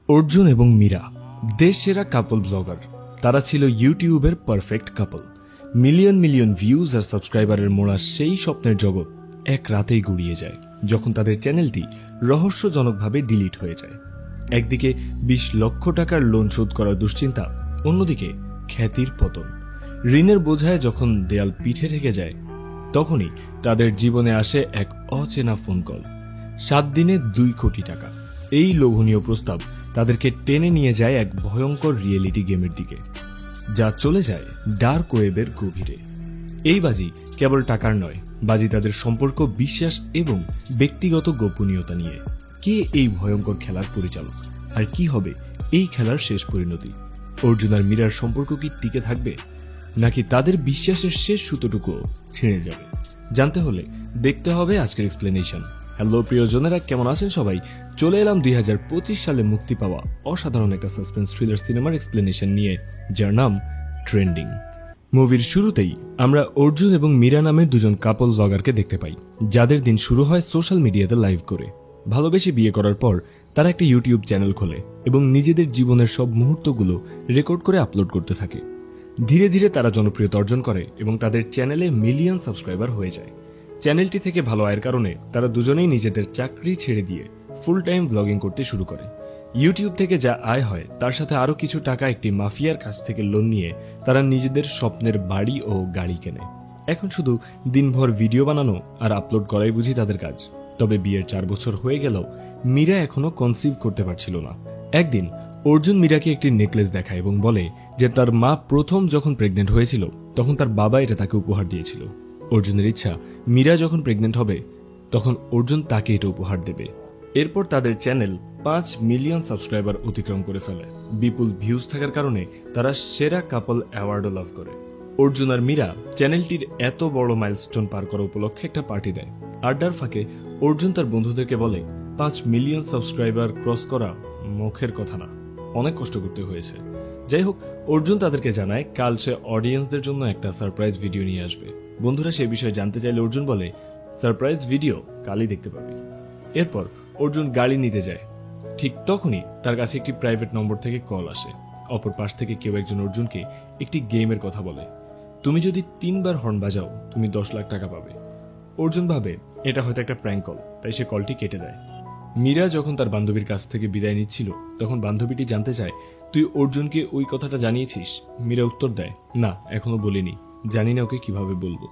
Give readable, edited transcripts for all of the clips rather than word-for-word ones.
অর্জুন এবং মীরা দেশ সেরা কাপল ব্লগার। তারা ছিল ইউটিউবের perfect couple. Million million views আর সাবস্ক্রাইবারের মোড়া সেই স্বপ্নের জগৎ এক রাতেই গুড়িয়ে যায় যখন তাদের চ্যানেলটি রহস্যজনকভাবে ডিলিট হয়ে যায়। একদিকে ২০ লক্ষ টাকার লোন শোধ করার দুশ্চিন্তা, অন্যদিকে খ্যাতির পতন। ঋণের বোঝায় যখন দেয়াল পিঠে ঠেকে যায়, তখনই তাদের জীবনে আসে এক অচেনা ফোন কল। 7 দিনে 2 কোটি টাকা। এই লোভনীয় প্রস্তাব তাদেরকে টেনে নিয়ে যায় এক ভয়ঙ্কর রিয়েলিটি গেমের দিকে, যা চলে যায় ডার্ক ওয়েবের গভীরে। এই বাজি কেবল টাকার নয়, বাজি তাদের সম্পর্ক, বিশ্বাস এবং ব্যক্তিগত গোপনীয়তা নিয়ে। কে এই ভয়ঙ্কর খেলার পরিচালক, আর কি হবে এই খেলার শেষ পরিণতি? অর্জুন আর মীরার সম্পর্ক কি টিকে থাকবে, নাকি তাদের বিশ্বাসের শেষ সুতোটুকুও ছিঁড়ে যাবে? জানতে হলে দেখতে হবে আজকের এক্সপ্লেনেশন। হ্যালো প্রিয়জনেরা, কেমন আছেন সবাই? চলে এলাম 2025 সালে মুক্তি পাওয়া অসাধারণ একটা সাসপেন্স থ্রিলার সিনেমার এক্সপ্লেনেশন নিয়ে, যার নাম ট্রেন্ডিং। মুভির শুরুতেই আমরা অর্জুন এবং মীরা নামের দুজন কাপল ব্লগারকে দেখতে পাই, যাদের দিন শুরু হয় সোশ্যাল মিডিয়াতে লাইভ করে। ভালোবেসে বিয়ে করার পর তারা একটা ইউটিউব চ্যানেল খোলে এবং নিজেদের জীবনের সব মুহূর্তগুলো রেকর্ড করে আপলোড করতে থাকে। ধীরে ধীরে তারা জনপ্রিয়তা অর্জন করে এবং তাদের চ্যানেলে মিলিয়ন সাবস্ক্রাইবার হয়ে যায়। চ্যানেলটি থেকে ভালো আয়ের কারণে তারা দুজনেই নিজেদের চাকরি ছেড়ে দিয়ে ফুল টাইম ব্লগিং করতে শুরু করে। ইউটিউব থেকে যা আয় হয় তার সাথে আরও কিছু টাকা একটি মাফিয়ার কাছ থেকে লোন নিয়ে তারা নিজেদের স্বপ্নের বাড়ি ও গাড়ি কেনে। এখন শুধু দিনভর ভিডিও বানানো আর আপলোড করাই বুঝি তাদের কাজ। তবে বিয়ের 4 বছর হয়ে গেলেও মীরা এখনো কনসিভ করতে পারছিল না। একদিন অর্জুন মীরাকে একটি নেকলেস দেখায় এবং বলে যে তার মা প্রথম যখন প্রেগনেন্ট হয়েছিল তখন তার বাবা এটা তাকে উপহার দিয়েছিল। অর্জুনের ইচ্ছা মীরা যখন প্রেগনেন্ট হবে তখন অর্জুন তাকে এটা উপহার দেবে। এরপর তাদের চ্যানেল 5 মিলিয়ন সাবস্ক্রাইবার অতিক্রম করে ফেলে। বিপুল ভিউজ থাকার কারণে তারা সেরা কাপল অ্যাওয়ার্ডও লাভ করে। অর্জুন আর মীরা চ্যানেলটির এত বড় মাইলস্টোন পার করা উপলক্ষে একটা পার্টি দেয়। আড্ডার ফাঁকে অর্জুন তার বন্ধুদেরকে বলে 5 মিলিয়ন সাবস্ক্রাইবার ক্রস করা মুখের কথা না, অনেক কষ্ট করতে হয়েছে। যাই হোক, অর্জুন তাদেরকে জানায় কাল সে অডিয়েন্সদের জন্য একটা সারপ্রাইজ ভিডিও নিয়ে আসবে। বন্ধুরা সে বিষয়ে জানতে চাইলে অর্জুন বলে, সারপ্রাইজ ভিডিও কালই দেখতে পাবি। এরপর অর্জুন গাড়ি নিতে যায়। ঠিক তখনই তার কাছে একটি প্রাইভেট নম্বর থেকে কল আসে। অপর পাশ থেকে কেউ একজন অর্জুনকে একটি গেমের কথা বলে, তুমি যদি 3 বার হর্ন বাজাও তুমি 10 লাখ টাকা পাবে। অর্জুন ভাবে এটা হয়তো একটা প্র্যাঙ্ক কল, তাই সে কলটি কেটে দেয়। মীরা যখন তার বান্ধবীর কাছ থেকে বিদায় নিচ্ছিল তখন বান্ধবীটি জানতে চায়, তুই অর্জুনকে ওই কথাটা জানিয়েছিস? মীরা উত্তর দেয়, না, এখনো বলিনি, জানি না ওকে কিভাবে বলবো।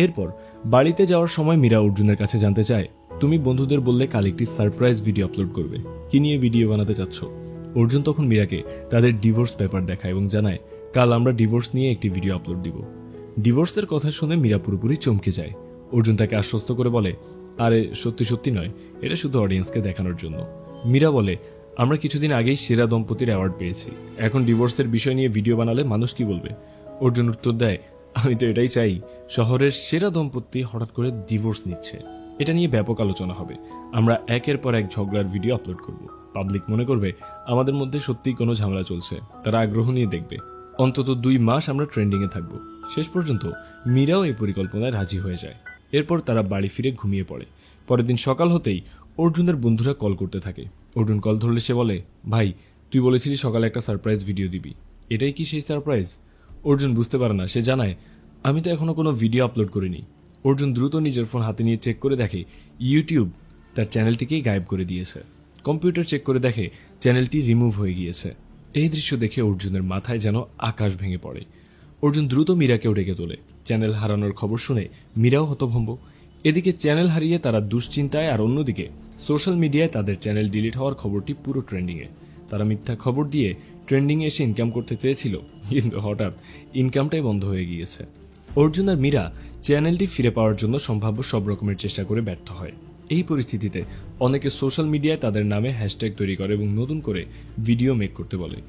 এরপর বাড়িতে যাওয়ার সময় মীরা অর্জুনের কাছে জানতে চায়, তুমি বন্ধুদের বললে কাল একটি সারপ্রাইজ ভিডিও আপলোড করবে, কি নিয়ে ভিডিও বানাতে চাচ্ছ? অর্জুন তখন মীরাকে তাদের ডিভোর্স পেপার দেখায় এবং জানায়, কাল আমরা ডিভোর্স নিয়ে একটি ভিডিও আপলোড দিব। ডিভোর্সের কথা শুনে মীরা পুরোপুরি চমকে যায়। অর্জুন তাকে আশ্বস্ত করে বলে, আরে সত্যি সত্যি নয়, এটা শুধু অডিয়েন্সকে দেখানোর জন্য। মীরা বলে, আমরা কিছুদিন আগেই সেরা দম্পতির অ্যাওয়ার্ড পেয়েছি, এখন ডিভোর্সের বিষয় নিয়ে ভিডিও বানালে মানুষ কি বলবে? অর্জুন উত্তর দেয়, আমি তো এটাই চাই, শহরের সেরা দম্পতি হঠাৎ করে ডিভোর্স নিচ্ছে, এটা নিয়ে ব্যাপক আলোচনা হবে। আমরা একের পর এক ঝগড়ার ভিডিও আপলোড করব, পাবলিক মনে করবে আমাদের মধ্যে সত্যিই কোনো ঝামেলা চলছে, তারা আগ্রহ নিয়ে দেখবে। অন্তত 2 মাস আমরা ট্রেন্ডিংয়ে থাকবো। শেষ পর্যন্ত মীরাও এই পরিকল্পনায় রাজি হয়ে যায়। এরপর তারা বাড়ি ফিরে ঘুমিয়ে পড়ে। পরের দিন সকাল হতেই অর্জুনের বন্ধুরা কল করতে থাকে। অর্জুন কল ধরলে সে বলে, ভাই তুই বলেছিলি সকালে একটা সারপ্রাইজ ভিডিও দিবি, এটাই কি সেই সারপ্রাইজ? অর্জুন বুঝতে পারে না, সে জানায়, আমি তো এখনো কোনো ভিডিও আপলোড করিনি। অর্জুন দ্রুত নিজের ফোন হাতে নিয়ে চেক করে দেখে ইউটিউব তার চ্যানেলটিকেই গায়েব করে দিয়েছে। কম্পিউটার চেক করে দেখে চ্যানেলটি রিমুভ হয়ে গিয়েছে। এই দৃশ্য দেখে অর্জুনের মাথায় যেন আকাশ ভেঙে পড়ে। অর্জুন দ্রুত মীরাকেও ডেকে তোলে। চ্যানেল হারানোর খবর শুনে মীরাও হতভম্ব। এদিকে চ্যানেল হারিয়ে তারা দুশ্চিন্তায়, আর অন্যদিকে সোশ্যাল মিডিয়ায় তাদের চ্যানেল ডিলিট হওয়ার খবরটি পুরো ট্রেন্ডিংয়ে। তারা মিথ্যা খবর দিয়ে ট্রেন্ডিংয়ে এসে ইনকাম করতে চেয়েছিল, কিন্তু হঠাৎ ইনকামটাই বন্ধ হয়ে গিয়েছে। অর্জুন আর মীরা চ্যানেলটি ফিরে পাওয়ার জন্য সম্ভাব্য সব রকমের চেষ্টা করে ব্যর্থ হয়। এই পরিস্থিতিতে অনেকে সোশ্যাল মিডিয়ায় তাদের নামে হ্যাশট্যাগ তৈরি করে এবং নতুন করে ভিডিও মেক করতে বলে।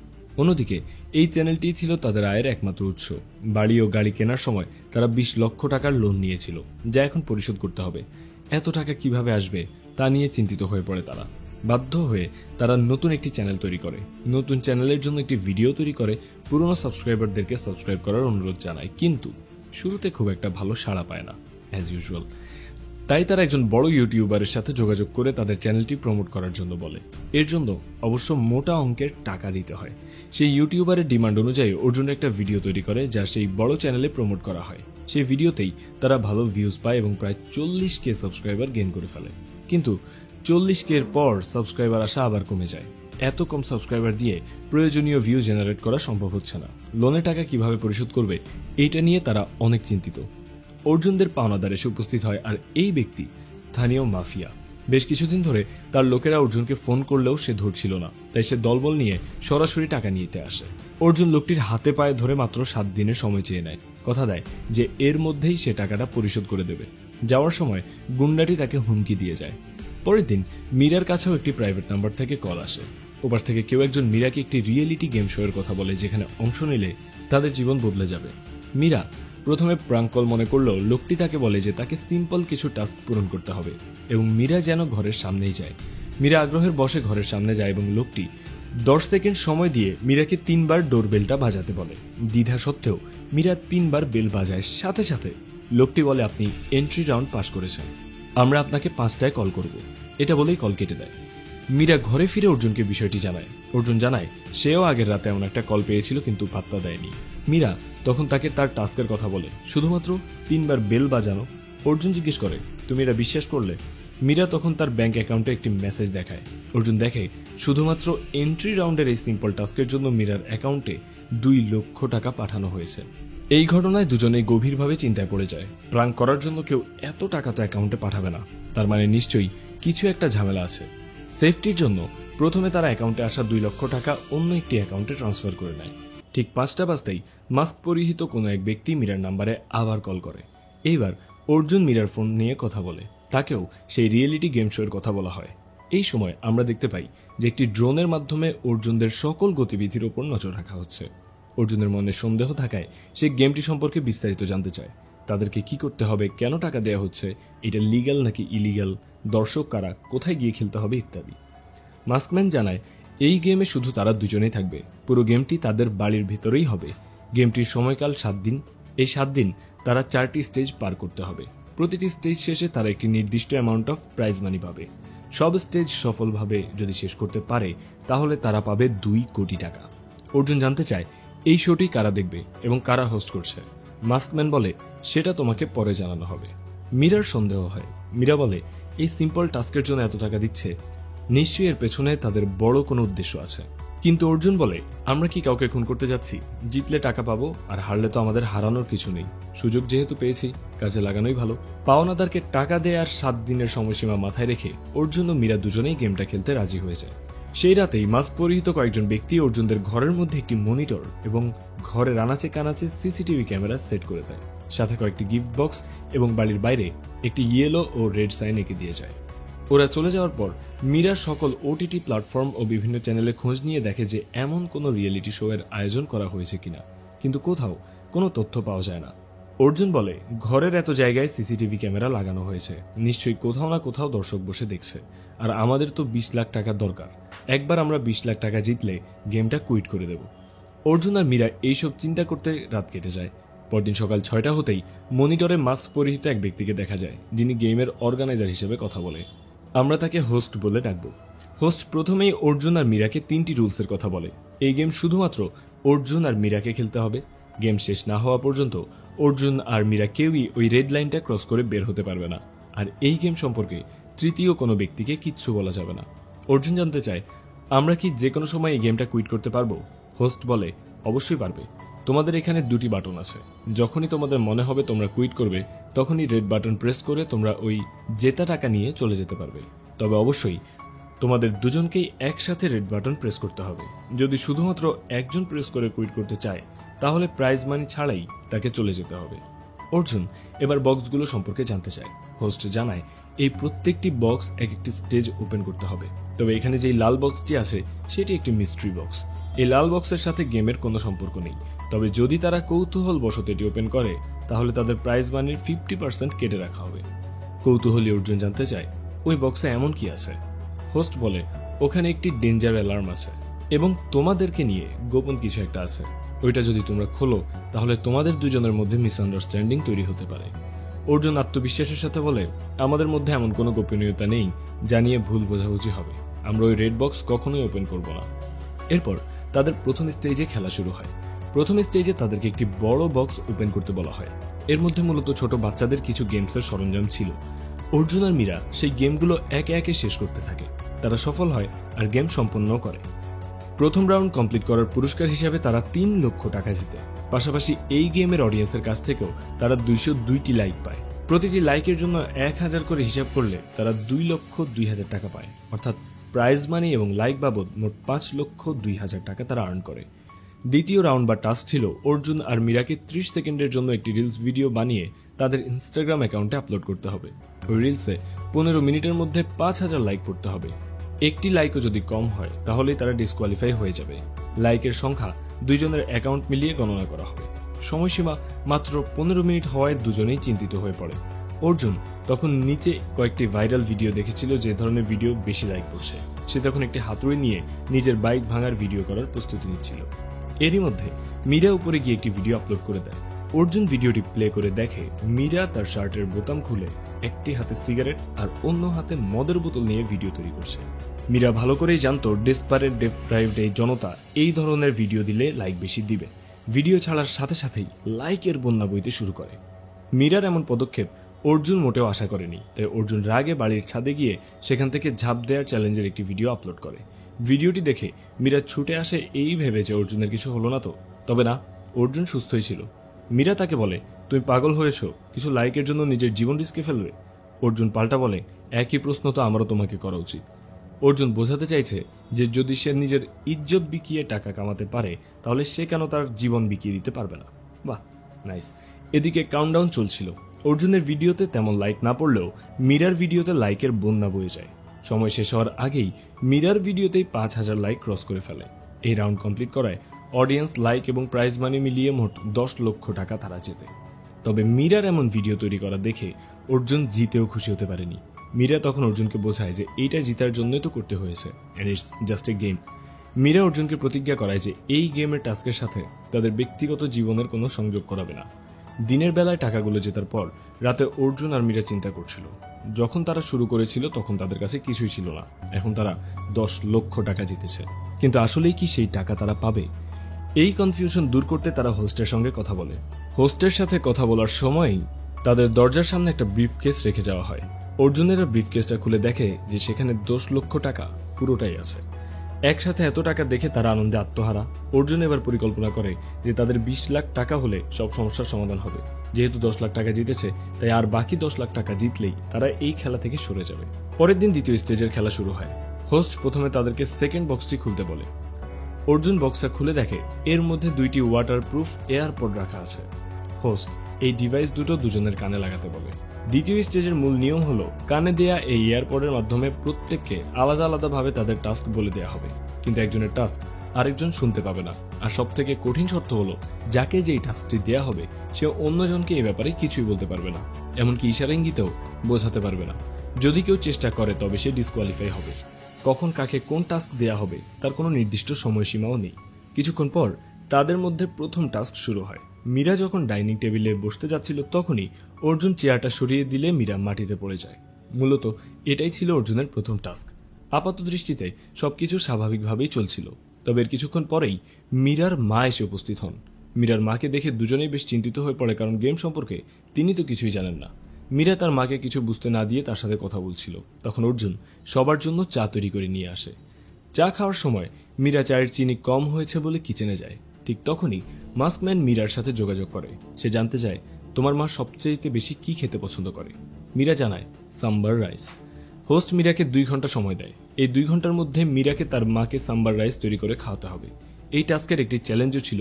অন্যদিকে এই চ্যানেলটি ছিল তাদের আয়ের একমাত্র উৎস। বাড়ি ও গাড়ি কেনার সময় তারা 20 লক্ষ টাকার লোন নিয়েছিল, যা এখন পরিশোধ করতে হবে। এত টাকা কিভাবে আসবে তা নিয়ে চিন্তিত হয়ে পড়ে তারা। বাধ্য হয়ে তারা নতুন একটি চ্যানেল তৈরি করে। নতুন চ্যানেলের জন্য একটি ভিডিও তৈরি করে পুরনো সাবস্ক্রাইবারদেরকে সাবস্ক্রাইব করার অনুরোধ জানায়, কিন্তু শুরুতে খুব একটা ভালো সাড়া পায় না। অ্যাজ ইউজুয়াল তাই তারা একজন বড় ইউটিউবারের সাথে যোগাযোগ করে তাদের চ্যানেলটি প্রমোট করার জন্য বলে। এর জন্য অবশ্য মোটা অঙ্কের টাকা দিতে হয়। সেই ইউটিউবারের ডিমান্ড অনুযায়ী অর্জুন একটা ভিডিও তৈরি করে যা সেই বড় চ্যানেলে প্রমোট করা হয়। সেই ভিডিওতেই তারা ভালো ভিউজ পায় এবং প্রায় 40K সাবস্ক্রাইবার গেইন করে ফেলে। কিন্তু 40K এর পর সাবস্ক্রাইবার আসা আবার কমে যায়। এত কম সাবস্ক্রাইবার দিয়ে প্রয়োজনীয় ভিউ জেনারেট করা সম্ভব হচ্ছে না। লোনের টাকা কিভাবে পরিশোধ করবে এইটা নিয়ে তারা অনেক চিন্তিত। অর্জুনদের পাওনাদার এসে উপস্থিত হয়, আর এই ব্যক্তি স্থানীয় মাফিয়া। বেশ কিছুদিন ধরে তার লোকেরা অর্জুনকে ফোন করলেও সে ধরছিল না, তাই সে দলবল নিয়ে সরাসরি টাকা নিতে আসে। অর্জুন লোকটির হাতে পায়ে ধরে মাত্র 7 দিনের সময় চেয়ে নেয়। কথা দেয় যে এর মধ্যেই সে টাকাটা পরিশোধ করে দেবে। যাওয়ার সময় গুন্ডাটি তাকে হুমকি দিয়ে যায়। পরের দিন মীরার কাছেও একটি প্রাইভেট নাম্বার থেকে কল আসে। ওপাশ থেকে কেউ একজন মীরাকে একটি রিয়েলিটি গেম শো এর কথা বলে, যেখানে অংশ নিলে তাদের জীবন বদলে যাবে। মীরা প্রথমে প্রাঙ্ক কল মনে করলেও লোকটি তাকে বলে যে তাকে সিম্পল কিছু টাস্ক পূরণ করতে হবে এবং মীরা যেন ঘরের সামনেই যায়। মীরা আগ্রহের বশে ঘরের সামনে যায় এবং লোকটি 10 সেকেন্ড সময় দিয়ে মীরাকে 3 বার ডোরবেলটা বাজাতে বলে। দ্বিধা সত্ত্বেও মীরা 3 বার বেল বাজায়। সাথে সাথে লোকটি বলে, আপনি এন্ট্রি রাউন্ড পাস করেছেন, আমরা আপনাকে 5টায় কল করব। এটা বলেই কল কেটে দেয়। মীরা ঘরে ফিরে অর্জুনকে বিষয়টি জানায়। অর্জুন জানায় সেও আগের রাতে এমন একটা কল পেয়েছিল কিন্তু পাত্তা দেয়নি। মীরা তখন তাকে তার টাস্কের কথা বলে, শুধুমাত্র 3 বার বেল বাজানো। অর্জুন জিজ্ঞেস করে, তুমি এটা বিশ্বাস করলে? মীরা তখন তার ব্যাংক অ্যাকাউন্টে একটি মেসেজ দেখায়। অর্জুন দেখে শুধুমাত্র এন্ট্রি রাউন্ডের এই সিম্পল টাস্কের জন্য মীরার অ্যাকাউন্টে 2 লক্ষ টাকা পাঠানো হয়েছে। এই ঘটনায় দুজনেই গভীরভাবে চিন্তায় পড়ে যায়। প্রাঙ্ক করার জন্য কেউ এত টাকা তো অ্যাকাউন্টে পাঠাবে না, তার মানে নিশ্চয়ই কিছু একটা ঝামেলা আছে। সেফটির জন্য প্রথমে তারা অ্যাকাউন্টে আসা 2 লক্ষ টাকা অন্য একটি অ্যাকাউন্টে ট্রান্সফার করে নেয়। ঠিক 5টা বাজতেই মাস্ক পরিহিত কোনো এক ব্যক্তি মীরার নাম্বারে আবার কল করে। এইবার অর্জুন মীরার ফোন নিয়ে কথা বলে। তাকেও সেই রিয়েলিটি গেম শো এর কথা বলা হয়। এই সময় আমরা দেখতে পাই যে একটি ড্রোনের মাধ্যমে অর্জুনদের সকল গতিবিধির ওপর নজর রাখা হচ্ছে। অর্জুনের মনে সন্দেহ থাকায় সে গেমটি সম্পর্কে বিস্তারিত জানতে চায়। তাদেরকে কি করতে হবে, কেন টাকা দেওয়া হচ্ছে, এটা লিগ্যাল নাকি ইলিগ্যাল, দর্শক কারা, কোথায় গিয়ে খেলতে হবে ইত্যাদি। মাস্কম্যান জানায় এই গেমে শুধু তারা দুজনেই থাকবে। পুরো গেমটি তাদের বাড়ির ভিতরেই হবে। গেমটির সময়কাল 7 দিন। এই 7 দিন তারা 4টি স্টেজ পার করতে হবে। প্রতিটি স্টেজ শেষে তারা একটি নির্দিষ্ট অ্যামাউন্ট অফ প্রাইজ মানি পাবে। সব স্টেজ সফলভাবে যদি শেষ করতে পারে তাহলে তারা পাবে 2 কোটি টাকা। অর্জুন জানতে চায় এই শোটি কারা দেখবে এবং কারা হোস্ট করছে। মাস্কম্যান বলে সেটা তোমাকে পরে জানানো হবে। মীরার সন্দেহ হয়। মীরা বলে এই সিম্পল টাস্কের জন্য এত টাকা দিচ্ছে, নিশ্চয়ই এর পেছনে তাদের বড় কোনো উদ্দেশ্য আছে। কিন্তু অর্জুন বলে, আমরা কি কাউকে খুন করতে যাচ্ছি? জিতলে টাকা পাবো, আর হারলে তো আমাদের হারানোর কিছু নেই। সুযোগ যেহেতু পেয়েছি, কাজে লাগানোই ভালো। পাওনাদারকে টাকা দেওয়ার 7 দিনের সময়সীমা মাথায় রেখে অর্জুন ও মীরা দুজনেই গেমটা খেলতে রাজি হয়ে যায়। সেই রাতেই মাস্ক পরিহিত কয়েকজন ব্যক্তি অর্জুনদের ঘরের মধ্যে একটি মনিটর এবং ঘরের আনাচে কানাচে সিসিটিভি ক্যামেরা সেট করে দেয়। সাথে কয়েকটি গিফট বক্স এবং বাড়ির বাইরে একটি ইয়েলো ও রেড সাইন এঁকে দিয়ে যায়। ওরা চলে যাওয়ার পর মীরা সকল ওটিটি প্ল্যাটফর্ম ও বিভিন্ন চ্যানেলে খোঁজ নিয়ে দেখে যে এমন কোনো রিয়েলিটি শো এর আয়োজন করা হয়েছে কিনা, কিন্তু কোথাও কোনো তথ্য পাওয়া যায় না। অর্জুন বলে, ঘরের এত জায়গায় সিসিটিভি ক্যামেরা লাগানো হয়েছে, নিশ্চয়ই কোথাও না কোথাও দর্শক বসে দেখছে। আর আমাদের তো 20 লাখ টাকা দরকার। একবার আমরা 20 লাখ টাকা জিতলে গেমটা কুইট করে দেব। অর্জুন আর মীরা এইসব চিন্তা করতে রাত কেটে যায়। পরদিন সকাল 6টা হতেই মনিটরে মাস্ক পরিহিত এক ব্যক্তিকে দেখা যায়, যিনি গেমের অর্গানাইজার হিসেবে কথা বলে। আমরা তাকে হোস্ট বলে ডাকব। হোস্ট প্রথমেই অর্জুন আর মীরাকে 3টি রুলসের কথা বলে। এই গেম শুধুমাত্র অর্জুন আর মীরাকে খেলতে হবে। গেম শেষ না হওয়া পর্যন্ত অর্জুন আর মীরা কেউই ওই রেড লাইনটা ক্রস করে বের হতে পারবে না। আর এই গেম সম্পর্কে তৃতীয় কোনো ব্যক্তিকে কিচ্ছু বলা যাবে না। অর্জুন জানতে চায়, আমরা কি যে কোনো সময় এই গেমটা কুইট করতে পারবো? হোস্ট বলে, অবশ্যই পারবে। তোমাদের এখানে 2টি বাটন আছে। যখনই তোমাদের মনে হবে তোমরা কুইট করবে, তখনই রেড বাটন প্রেস করে তোমরা ওই জেতা টাকা নিয়ে চলে যেতে পারবে। তবে অবশ্যই তোমাদের দুজনকেই একসাথে রেড বাটন প্রেস করতে হবে। যদি শুধুমাত্র একজন প্রেস করে কুইট করতে চায়, তাহলে প্রাইজ মানি ছাড়াই তাকে চলে যেতে হবে। অর্জুন এবার বক্সগুলো সম্পর্কে জানতে চায়। হোস্ট জানায়, এই প্রত্যেকটি বক্স এক একটি স্টেজ ওপেন করতে হবে। তবে এখানে যেই লাল বক্সটি আছে সেটি একটি মিস্ট্রি বক্স। এই লাল বক্সের সাথে গেমের কোনো সম্পর্ক নেই। তবে যদি তারা কৌতূহল বশত এটি ওপেন করে, তাহলে তাদের প্রাইজ মানির 50% কেটে রাখা হবে। কৌতূহলী অর্জুন জানতে চায়, ওই বক্সে এমন কি আছে? হোস্ট বলে, ওখানে একটি ডেঞ্জার অ্যালার্ম আছে এবং তোমাদেরকে নিয়ে গোপন কিছু একটা আছে। ওইটা যদি তোমরা খোলো, তাহলে তোমাদের দুজনের মধ্যে মিসআন্ডারস্ট্যান্ডিং তৈরি হতে পারে। অর্জুন আত্মবিশ্বাসের সাথে বলে, আমাদের মধ্যে এমন কোনো গোপনীয়তা নেই যা নিয়ে ভুল বোঝাবুঝি হবে। আমরা ওই রেড বক্স কখনোই ওপেন করব না। এরপর তাদের প্রথম স্টেজে খেলা শুরু হয়। প্রথম স্টেজে তাদেরকে একটি বড় বক্স ওপেন করতে বলা হয়। এর মধ্যে মূলত ছোট বাচ্চাদের কিছু গেমসের সরঞ্জাম ছিল। অর্জুন আর মীরা সেই গেমগুলো একে একে শেষ করতে থাকে। তারা সফল হয় আর গেম সম্পন্ন করে। প্রথম রাউন্ড কমপ্লিট করার পুরস্কার হিসাবে তারা 3 লক্ষ টাকা জিতে। পাশাপাশি এই গেমের অডিয়েন্সের কাছ থেকেও তারা 202টি লাইক পায়। প্রতিটি লাইকের জন্য 1000 করে হিসাব করলে তারা 2,02,000 টাকা পায়। অর্থাৎ প্রাইজ মানি এবং লাইক বাবদ মোট 5,02,000 টাকা তারা আর্ন করে। দ্বিতীয় রাউন্ড বা টাস্ক ছিল অর্জুন আর মীরাকে 30 সেকেন্ডের জন্য একটি রিলস ভিডিও বানিয়ে তাদের ইনস্টাগ্রাম অ্যাকাউন্টে আপলোড করতে হবে। ওই রিলসে 15 মিনিটের মধ্যে 5,000 লাইক পড়তে হবে। একটি লাইকও যদি কম হয় তাহলেই তারা ডিসকোয়ালিফাই হয়ে যাবে। লাইকের সংখ্যা দুইজনের অ্যাকাউন্ট মিলিয়ে গণনা করা হবে। সময়সীমা মাত্র 15 মিনিট হওয়ায় দুজনেই চিন্তিত হয়ে পড়ে। অর্জুন তখন নিচে কয়েকটি ভাইরাল ভিডিও দেখেছিল যে ধরনের ভিডিও বেশি লাইক পড়ছে। সে তখন একটি হাতুড়ি নিয়ে নিজের বাইক ভাঙার ভিডিও করার প্রস্তুতি নিচ্ছিল। এরই মধ্যে মীরা উপরে গিয়ে একটি ভিডিও আপলোড করে দেয়। অর্জুন ভিডিওটি প্লে করে দেখে মীরা তার শার্টের বোতাম খুলে একটি হাতে সিগারেট আর অন্য হাতে মদের বোতল নিয়ে ভিডিও তৈরি করছে। মীরা ভালো করেই জানতো ডেসপারেট ডেপ্রাইভড এই জনতা এই ধরনের ভিডিও দিলে লাইক বেশি দিবে। ভিডিও ছাড়ার সাথে সাথেই লাইকের বন্যা বইতে শুরু করে। মীরার এমন পদক্ষেপ অর্জুন মোটেও আশা করেনি। তাই অর্জুন রাগে বাড়ির ছাদে গিয়ে সেখান থেকে ঝাঁপ দেওয়ার চ্যালেঞ্জের একটি ভিডিও আপলোড করে। ভিডিওটি দেখে মীরা ছুটে আসে এই ভেবে যে অর্জুনের কিছু হলো না তো। তবে না, অর্জুন সুস্থই ছিল। মীরা তাকে বলে, তুমি পাগল হয়েছো? কিছু লাইকের জন্য নিজের জীবন রিস্কে ফেলবে? অর্জুন পাল্টা বলে, একই প্রশ্ন তো আমারও তোমাকে করা উচিত। অর্জুন বোঝাতে চাইছে যে যদি সে নিজের ইজ্জত বিকিয়ে টাকা কামাতে পারে তাহলে সে কেন তার জীবন বিকিয়ে দিতে পারবে না। বাহ, নাইস। এদিকে কাউন্টডাউন চলছিল। অর্জুনের ভিডিওতে তেমন লাইক না পড়লেও মীরার ভিডিওতে লাইকের বন্যা বয়ে যায়। সময় শেষ হওয়ার আগেই মীরার ভিডিওতেই 5,000 লাইক ক্রস করে ফেলে। এই রাউন্ড কমপ্লিট করায় অডিয়েন্স, লাইক এবং প্রাইজ মানি মিলিয়ে মোট 10 লক্ষ টাকা তারা জেতে। তবে মীরার এমন ভিডিও তৈরি করা দেখে অর্জুন জিতেও খুশি হতে পারেনি। মীরা তখন অর্জুনকে বোঝায় যে এইটা জিতার জন্যই তো করতে হয়েছে, and it's just a game. Meera অর্জুনকে প্রতিজ্ঞা করায় যে এই গেমের টাস্কের সাথে তাদের ব্যক্তিগত জীবনের কোনো সংযোগ করাবে না। দিনের বেলায় টাকাগুলো জেতার পর রাতে অর্জুন আর মীরা চিন্তা করছিল, যখন তারা শুরু করেছিল তখন তাদের কাছে কিছুই ছিল না, এখন তারা 10 লক্ষ টাকা জিতেছে। কিন্তু আসলেই কি সেই টাকা তারা পাবে? এই কনফিউশন দূর করতে তারা হোস্টের সঙ্গে কথা বলে। হোস্টের সাথে কথা বলার সময়ই তাদের দরজার সামনে একটা ব্রিফকেস রেখে যাওয়া হয়। অর্জুনেরা ব্রিফকেসটা খুলে দেখে যে সেখানে 10 লক্ষ টাকা পুরোটাই আছে। একসাথে এত টাকা দেখে তারা আনন্দে আত্মহারা। অর্জুন এবার পরিকল্পনা করে যে তাদের 20 লাখ টাকা হলে সব সমস্যার সমাধান হবে। যেহেতু 10 লাখ টাকা জিতেছে তাই আর বাকি 10 লাখ টাকা জিতলেই তারা এই খেলা থেকে সরে যাবে। পরের দিন দ্বিতীয় স্টেজের খেলা শুরু হয়। হোস্ট প্রথমে তাদেরকে সেকেন্ড বক্সটি খুলতে বলে। অর্জুন বক্সটা খুলে দেখে এর মধ্যে 2টি ওয়াটারপ্রুফ এয়ারপড রাখা আছে। হোস্ট এই ডিভাইস দুটো দুজনের কানে লাগাতে বলে। দ্বিতীয় স্টেজের মূল নিয়ম হলো কানে দেয়া এই এয়ারপডের মাধ্যমে প্রত্যেককে আলাদা আলাদাভাবে তাদের টাস্ক বলে দেওয়া হবে, কিন্তু একজনের টাস্ক আরেকজন শুনতে পাবে না। আর সব থেকে কঠিন শর্ত হলো যাকে যেই টাস্কটি দেয়া হবে সে অন্যজনকে এই ব্যাপারে কিছুই বলতে পারবে না, এমনকি ইশারা ইঙ্গিতেও বোঝাতে পারবে না। যদি কেউ চেষ্টা করে তবে সে ডিসকোয়ালিফাই হবে। কখন কাকে কোন টাস্ক দেয়া হবে তার কোনো নির্দিষ্ট সময়সীমাও নেই। কিছুক্ষণ পর তাদের মধ্যে প্রথম টাস্ক শুরু হয়। মীরা যখন ডাইনিং টেবিলে বসতে যাচ্ছিল তখনই অর্জুন চেয়ারটা সরিয়ে দিলে মীরা মাটিতে পড়ে যায়। মূলত এটাই ছিল অর্জুনের প্রথম টাস্ক। আপাত দৃষ্টিতে সবকিছু স্বাভাবিকভাবেই চলছিল। তবে এর কিছুক্ষণ পরেই মীরার মা এসে উপস্থিত হন। মীরার মাকে দেখে দুজনেই বেশ চিন্তিত হয়ে পড়ে, কারণ গেম সম্পর্কে তিনি তো কিছুই জানেন না। মীরা তার মাকে কিছু বুঝতে না দিয়ে তার সাথে কথা বলছিল। তখন অর্জুন সবার জন্য চা তৈরি করে নিয়ে আসে। চা খাওয়ার সময় মীরা চায়ের চিনি কম হয়েছে বলে কিচেনে যায়। ঠিক তখনই মাস্কম্যান মীরার সাথে যোগাযোগ করে। সে জানতে চায় তোমার মা সবচেয়ে বেশি কি খেতে পছন্দ করে। মীরা জানায় সাম্বার রাইস। হোস্ট মীরাকে 2 ঘন্টা সময় দেয়। এই 2 ঘন্টার মধ্যে মীরাকে তার মাকে সাম্বার রাইস তৈরি করে খাওয়াতে হবে। এই টাস্কের একটি চ্যালেঞ্জও ছিল,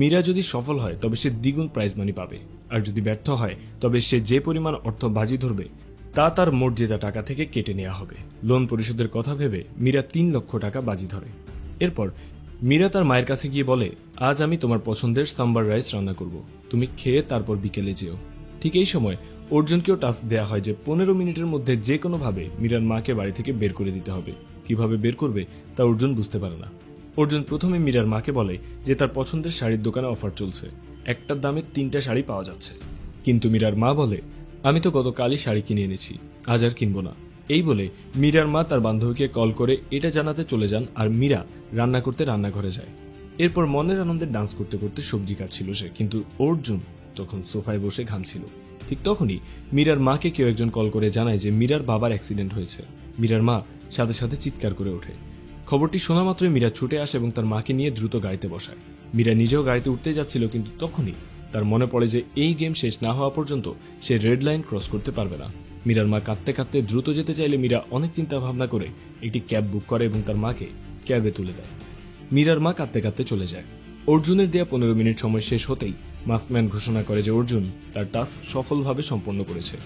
মীরা যদি সফল হয় তবে সে দ্বিগুণ প্রাইজ মানি পাবে, আর যদি ব্যর্থ হয় তবে সে যে পরিমাণ অর্থ বাজি ধরবে তা তার মোট জেতা টাকা থেকে কেটে নেওয়া হবে। লোন পরিশোধের কথা ভেবে মীরা 3 লক্ষ টাকা বাজি ধরে। এরপর মীরা তার মায়ের কাছে গিয়ে বলে, আজ আমি তোমার পছন্দের সাম্বার রাইস রান্না করব, তুমি খেয়ে তারপর বিকেলে যেও। ঠিক এই সময় অর্জুনকেও টাস্ক দেওয়া হয় যে 15 মিনিটের মধ্যে যে কোনোভাবে মীরার মাকে বাড়ি থেকে বের করে দিতে হবে। কিভাবে বের করবে তা অর্জুন বুঝতে পারে না। অর্জুন প্রথমে মীরার মাকে বলে যে তার পছন্দের শাড়ির দোকানে অফার চলছে, একটার দামে 3টা শাড়ি পাওয়া যাচ্ছে। কিন্তু মীরার মা বলে, আমি তো গতকালই শাড়ি কিনে এনেছি, আজ আর কিনবো না। এই বলে মীরার মা তার বান্ধবীকে কল করে এটা জানাতে চলে যান আর মীরা রান্না করতে রান্নাঘরে যায়। এরপর মনের আনন্দে ডান্স করতে করতে সবজি কাটছিল সে, কিন্তু অর্জুন তখন সোফায় বসে ঘামছিল। ঠিক তখনই মীরার মাকে কেউ একজন কল করে জানায় যে মীরার বাবার অ্যাক্সিডেন্ট হয়েছে। মীরার মা সাথে সাথে চিৎকার করে ওঠে। খবরটি শোনা মাত্রই মীরা ছুটে আসে এবং তার মাকে নিয়ে দ্রুত গাড়িতে বসায়। মীরা নিজেও গাড়িতে উঠতে যাচ্ছিল, কিন্তু তখনই তার মনে পড়ে যে এই গেম শেষ না হওয়া পর্যন্ত সে রেড লাইন ক্রস করতে পারবে না। মীরার মা কাঁদতে কাঁদতে দ্রুত যেতে চাইলে মীরা অনেক চিন্তা ভাবনা করে একটি ক্যাব বুক করে এবং তার মাকে ক্যাবে তুলে দেয়। মীরার মা কাঁদতে কাঁদতে চলে যায়। অর্জুনের দেয়া 15 মিনিট সময় শেষ হতেই মাস্কম্যান ঘোষণা করে যে অর্জুন তার টাস্ক সফলভাবে সম্পন্ন করেছে।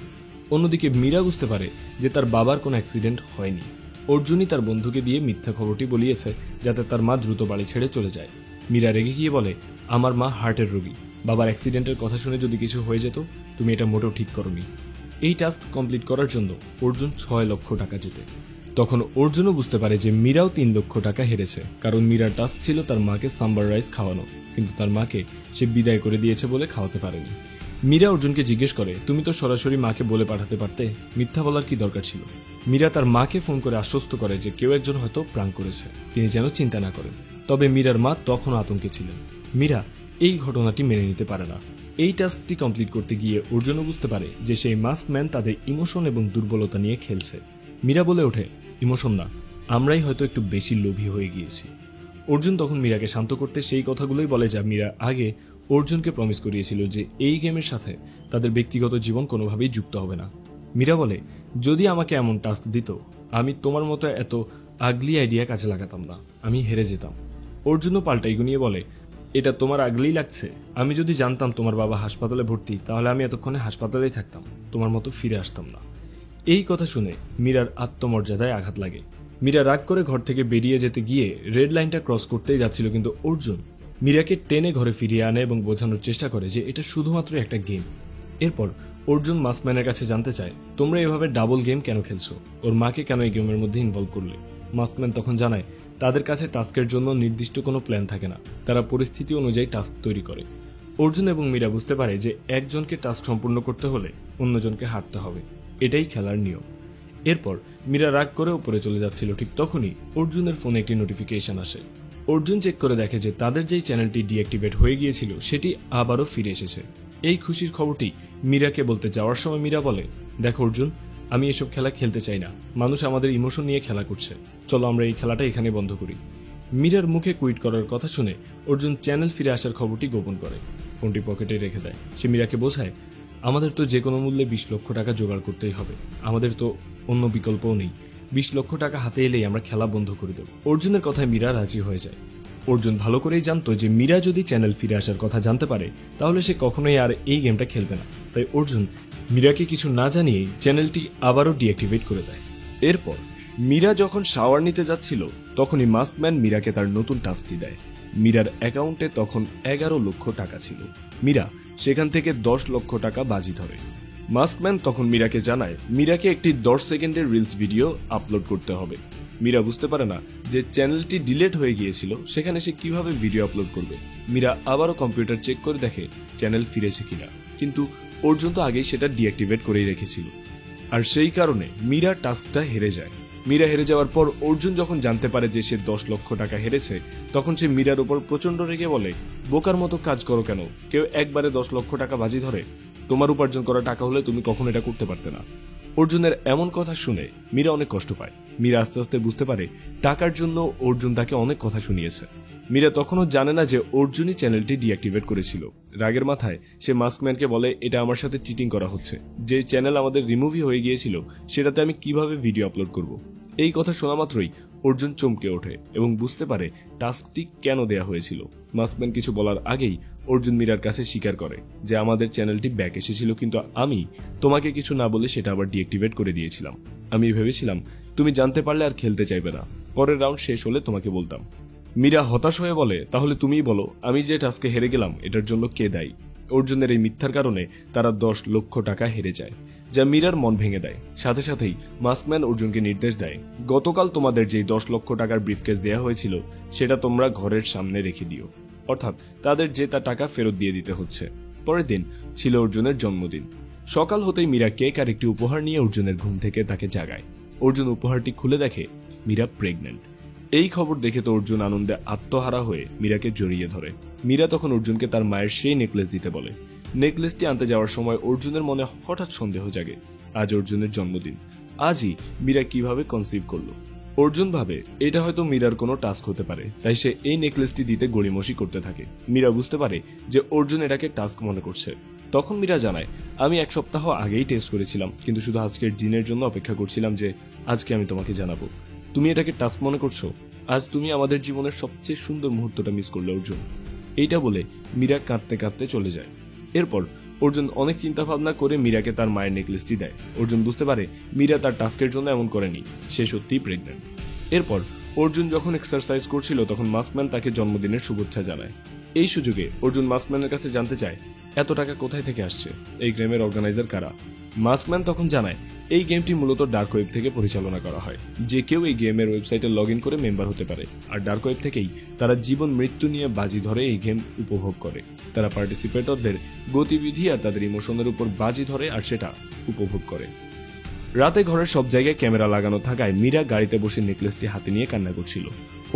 অন্যদিকে মীরা বুঝতে পারে যে তার বাবার কোনো অ্যাক্সিডেন্ট হয়নি। অর্জুনই তার বন্ধুকে দিয়ে মিথ্যা খবরটি বলিয়েছে যাতে তার মা দ্রুত বাড়ি ছেড়ে চলে যায়। মীরা রেগে গিয়ে বলে, আমার মা হার্টের রোগী, বাবার অ্যাক্সিডেন্টের কথা শুনে যদি কিছু হয়ে যেত, তুমি এটা মোটেও ঠিক করোনি। এই টাস্ক কমপ্লিট করার জন্য অর্জুন 6 লক্ষ টাকা জেতে। তখন অর্জুনও বুঝতে পারে যে মীরাও 3 লক্ষ টাকা হেরেছে, কারণ মীরার টাস্ক ছিল তার মাকে সাম্বার রাইস খাওয়ানো, কিন্তু তার মাকে সে বিদায় করে দিয়েছে বলে খাওয়াতে পারেনি। মীরা অর্জুনকে জিজ্ঞেস করে, তুমি তো সরাসরি মাকে বলে পাঠাতে পারতে, মিথ্যা বলার কি দরকার ছিল? মীরা তার মাকে ফোন করে আশ্বস্ত করে যে কেউ একজন হয়তো প্রাঙ্ক করেছে, তিনি যেন চিন্তা না করেন। তবে মীরার মা তখনও আতঙ্কে ছিলেন। মীরা এই ঘটনাটি মেনে নিতে পারে না। এই টাস্কটি কমপ্লিট করতে গিয়ে অর্জুনও বুঝতে পারে যে সেই মাস্কম্যান তাদের ইমোশন এবং দুর্বলতা নিয়ে খেলছে। মীরা বলে ওঠে, ইমোশন না, আমরাই হয়তো একটু বেশি লোভী হয়ে গিয়েছি। অর্জুন তখন মীরাকে শান্ত করতে সেই কথাগুলোই বলে যা মীরা আগে অর্জুনকে প্রমিস করিয়েছিল যে এই গেমের সাথে তাদের ব্যক্তিগত জীবন কোনোভাবেই যুক্ত হবে না। মীরা বলে, যদি আমাকে এমন টাস্ক দিত, আমি তোমার মতো এত আগলি আইডিয়া কাজে লাগাতাম না, আমি হেরে যেতাম। অর্জুনও পাল্টাই গুনিয়ে বলে, এটা তোমার আগলি লাগছে? আমি যদি জানতাম তোমার বাবা হাসপাতালে ভর্তি, তাহলে আমি এতক্ষণে হাসপাতালেই থাকতাম, তোমার মতো ফিরে আসতাম না। এই কথা শুনে মীরার আত্মমর্যাদায় আঘাত লাগে। মীরা রাগ করে ঘর থেকে বেরিয়ে যেতে গিয়ে রেড লাইনটা ক্রস করতেই যাচ্ছিল, কিন্তু অর্জুন মীরাকে টেনে ঘরে ফিরিয়ে আনে এবং বোঝানোর চেষ্টা করে যে এটা শুধুমাত্র একটা গেম। এরপর অর্জুন মাস্কম্যানের কাছে জানতে চায়, তোমরা এভাবে ডাবল গেম কেন খেলছো, ওর মাকে কেন এই গেমের মধ্যে ইনভলভ করলে? মাস্কম্যান তখন জানায়, তাদের কাছে টাস্কের জন্য নির্দিষ্ট কোনো প্ল্যান থাকে না, তারা পরিস্থিতি অনুযায়ী টাস্ক তৈরি করে। অর্জুন এবং মীরা বুঝতে পারে যে একজনকে টাস্ক সম্পূর্ণ করতে হলে অন্যজনকে হারতে হবে, এটাই খেলার নিয়ম। এরপর মীরা রাগ করে উপরে চলে যাচ্ছিল, ঠিক তখনই অর্জুনের ফোনে একটি নোটিফিকেশন আসে। অর্জুন চেক করে দেখে যে তাদের যেই চ্যানেলটি ডিঅ্যাক্টিভেট হয়ে গিয়েছিল সেটি আবারও ফিরে এসেছে। এই খুশির খবরটি মীরাকে বলতে যাওয়ার সময় মীরা বলে, দেখো অর্জুন, আমি এসব খেলা খেলতে চাই না, মানুষ আমাদের ইমোশন নিয়ে খেলা করছে, চলো আমরা এই খেলাটা এখানে বন্ধ করি। মীরার মুখে কুইট করার কথা শুনে অর্জুন চ্যানেল ফিরে আসার খবরটি গোপন করে, ফোনটি পকেটে রেখে দেয়। সে মীরাকে বোঝায়, আমাদের তো যে কোনো মূল্যে 20 লক্ষ টাকা জোগাড় করতেই হবে, আমাদের তো অন্য বিকল্পও নেই। 20 লক্ষ টাকা হাতে এলেই আমরা খেলা বন্ধ করে দেব। অর্জুনের কথায় মীরা রাজি হয়ে যায়। অর্জুন ভালো করেই জানতো যে মীরা যদি চ্যানেল ফিরে আসার কথা জানতে পারে তাহলে সে কখনোই আর এই গেমটা খেলবে না। তাই অর্জুন মীরাকে কিছু না জানিয়েই চ্যানেলটি আবারও ডিঅ্যাক্টিভেট করে দেয়। এরপর মীরা যখন শাওয়ার নিতে যাচ্ছিল তখনই মাস্কম্যান মীরাকে তার নতুন টাস্কটি দেয়। মীরার অ্যাকাউন্টে তখন 11 লক্ষ টাকা ছিল। মীরা সেখান থেকে 10 লক্ষ টাকা বাজি ধরে। মাস্কম্যান তখন মীরাকে জানায় মীরাকে একটি 10 সেকেন্ডের রিলস ভিডিও আপলোড করতে হবে। মীরা বুঝতে পারে না যে চ্যানেলটি ডিলিট হয়ে গিয়েছিল, সেখানে সে কিভাবে ভিডিও আপলোড করবে। মীরা আবারও কম্পিউটার চেক করে দেখে চ্যানেল ফিরেছে কিনা, কিন্তু অর্জুন তো আগেই সেটা ডিঅ্যাক্টিভেট করেই রেখেছিল। আর সেই কারণে মীরার টাস্কটা হেরে যায়। মীরা হেরে যাওয়ার পর অর্জুন যখন জানতে পারে যে সে 10 লক্ষ টাকা হেরেছে, তখন সে মীরার উপর প্রচন্ড রেগে বলে, বোকার মতো কাজ করো কেন? কেউ একবারে 10 লক্ষ টাকা বাজি ধরে? তোমার উপার্জন করা টাকা হলে তুমি কখনো এটা করতে পারতে না। অর্জুনের এমন কথা শুনে মীরা অনেক কষ্ট পায়। মীরা আস্তে আস্তে বুঝতে পারে টাকার জন্য অর্জুন তাকে অনেক কথা শুনিয়েছে। মীরা তখনও জানে না যে অর্জুনই চ্যানেলটি ডিঅ্যাক্টিভেট করেছিল। রাগের মাথায় সে মাস্কম্যানকে বলে, এটা আমার সাথে চিটিং করা হচ্ছে, যে চ্যানেল আমাদের রিমুভই হয়ে গিয়েছিল সেটাতে আমি কিভাবে ভিডিও আপলোড করব। এই কথা শোনা মাত্রই অর্জুন চমকে ওঠে এবং বুঝতে পারে টাস্কটি কেন দেয়া হয়েছিল। মাস্কম্যান কিছু বলার আগেই অর্জুন মীরার কাছে স্বীকার করে যে আমাদের চ্যানেলটি ব্যাক এসেছিল, কিন্তু আমি তোমাকে কিছু না বলে সেটা আবার ডিঅ্যাক্টিভেট করে দিয়েছিলাম। আমি ভেবেছিলাম তুমি জানতে পারলে আর খেলতে চাইবে না, পরের রাউন্ড শেষ হলে তোমাকে বলতাম। মীরা হতাশ হয়ে বলে, তাহলে তুমিই বলো আমি যে টাস্কে হেরে গেলাম এটার জন্য কে দায়ী? অর্জুনের এই মিথ্যার কারণে তারা 10 লক্ষ টাকা হেরে যায়, যা মীরার মন ভেঙে দেয়। সাথে সাথেই মাস্কম্যান অর্জুনকে নির্দেশ দেয়, গতকাল তোমাদের যেই 10 লক্ষ টাকার ব্রিফকেস দেয়া হয়েছিল সেটা তোমরা ঘরের সামনে রেখে দিও, অর্থাৎ তাদের যে তা টাকা ফেরত দিয়ে দিতে হচ্ছে। পরের দিন ছিল অর্জুনের জন্মদিন। সকাল হতেই মীরা কেক আর একটি উপহার নিয়ে অর্জুনের ঘুম থেকে তাকে জাগায়। অর্জুন উপহারটি খুলে দেখে মীরা প্রেগন্যান্ট। এই খবর দেখে তো অর্জুন আনন্দে আত্মহারা হয়ে মীরাকে জড়িয়ে ধরে। মীরা তখন অর্জুনকে তার মায়ের সেই নেকলেস দিতে বলে। নেকলেসটি আনতে যাওয়ার সময় অর্জুনের মনে হঠাৎ সন্দেহ জাগে, আজ অর্জুনের জন্মদিন, আজই মীরা কিভাবে কনসিভ করলো। অর্জুন ভাবে এটা হয়তো মীরার কোনো টাস্ক হতে পারে, তাই সে এই নেকলেসটি দিতে গড়িমসি করতে থাকে। মীরা বুঝতে পারে যে অর্জুন এটাকে টাস্ক মনে করছে। তখন মীরা জানায়, আমি 1 সপ্তাহ আগেই টেস্ট করেছিলাম, কিন্তু শুধু আজকের দিনের জন্য অপেক্ষা করছিলাম যে আজকে আমি তোমাকে জানাবো। তুমি এটাকে টাস্ক মনে করছো? আজ তুমি আমাদের জীবনের সবচেয়ে সুন্দর মুহূর্তটা মিস করলে অর্জুন। এইটা বলে মীরা কাঁদতে কাঁদতে চলে যায়। এরপর অর্জুন অনেক চিন্তা ভাবনা করে মীরাকে তার মায়ের নেকলেসটি দেয়। অর্জুন বুঝতে পারে মীরা তার টাস্কের জন্য এমন করেনি, সে সত্যিই প্রেগন্যান্ট। এরপর অর্জুন যখন এক্সারসাইজ করছিল তখন মাস্কম্যান তাকে জন্মদিনের শুভেচ্ছা জানায়। এই সুযোগে অর্জুন মাস্কম্যানের কাছে জানতে চায় এত টাকা কোথায় থেকে আসছে, এই গেমের অর্গানাইজার কারা। মাস্কম্যান তখন জানায় এই গেমটি মূলত ডার্ক ওয়েব থেকে পরিচালনা করা হয়। যে কেউ এই গেমের ওয়েবসাইটে লগ ইন করে মেম্বার হতে পারে, আর ডার্ক ওয়েব থেকেই তারা জীবন মৃত্যু নিয়ে বাজি ধরে এই গেম উপভোগ করে। তারা পার্টিসিপেটরদের গতিবিধি আর তাদের ইমোশনের উপর বাজি ধরে আর সেটা উপভোগ করে। রাতে ঘরের সব জায়গায় ক্যামেরা লাগানো থাকায় মীরা গাড়িতে বসে নেকলেসটি হাতে নিয়ে কান্না করছিল।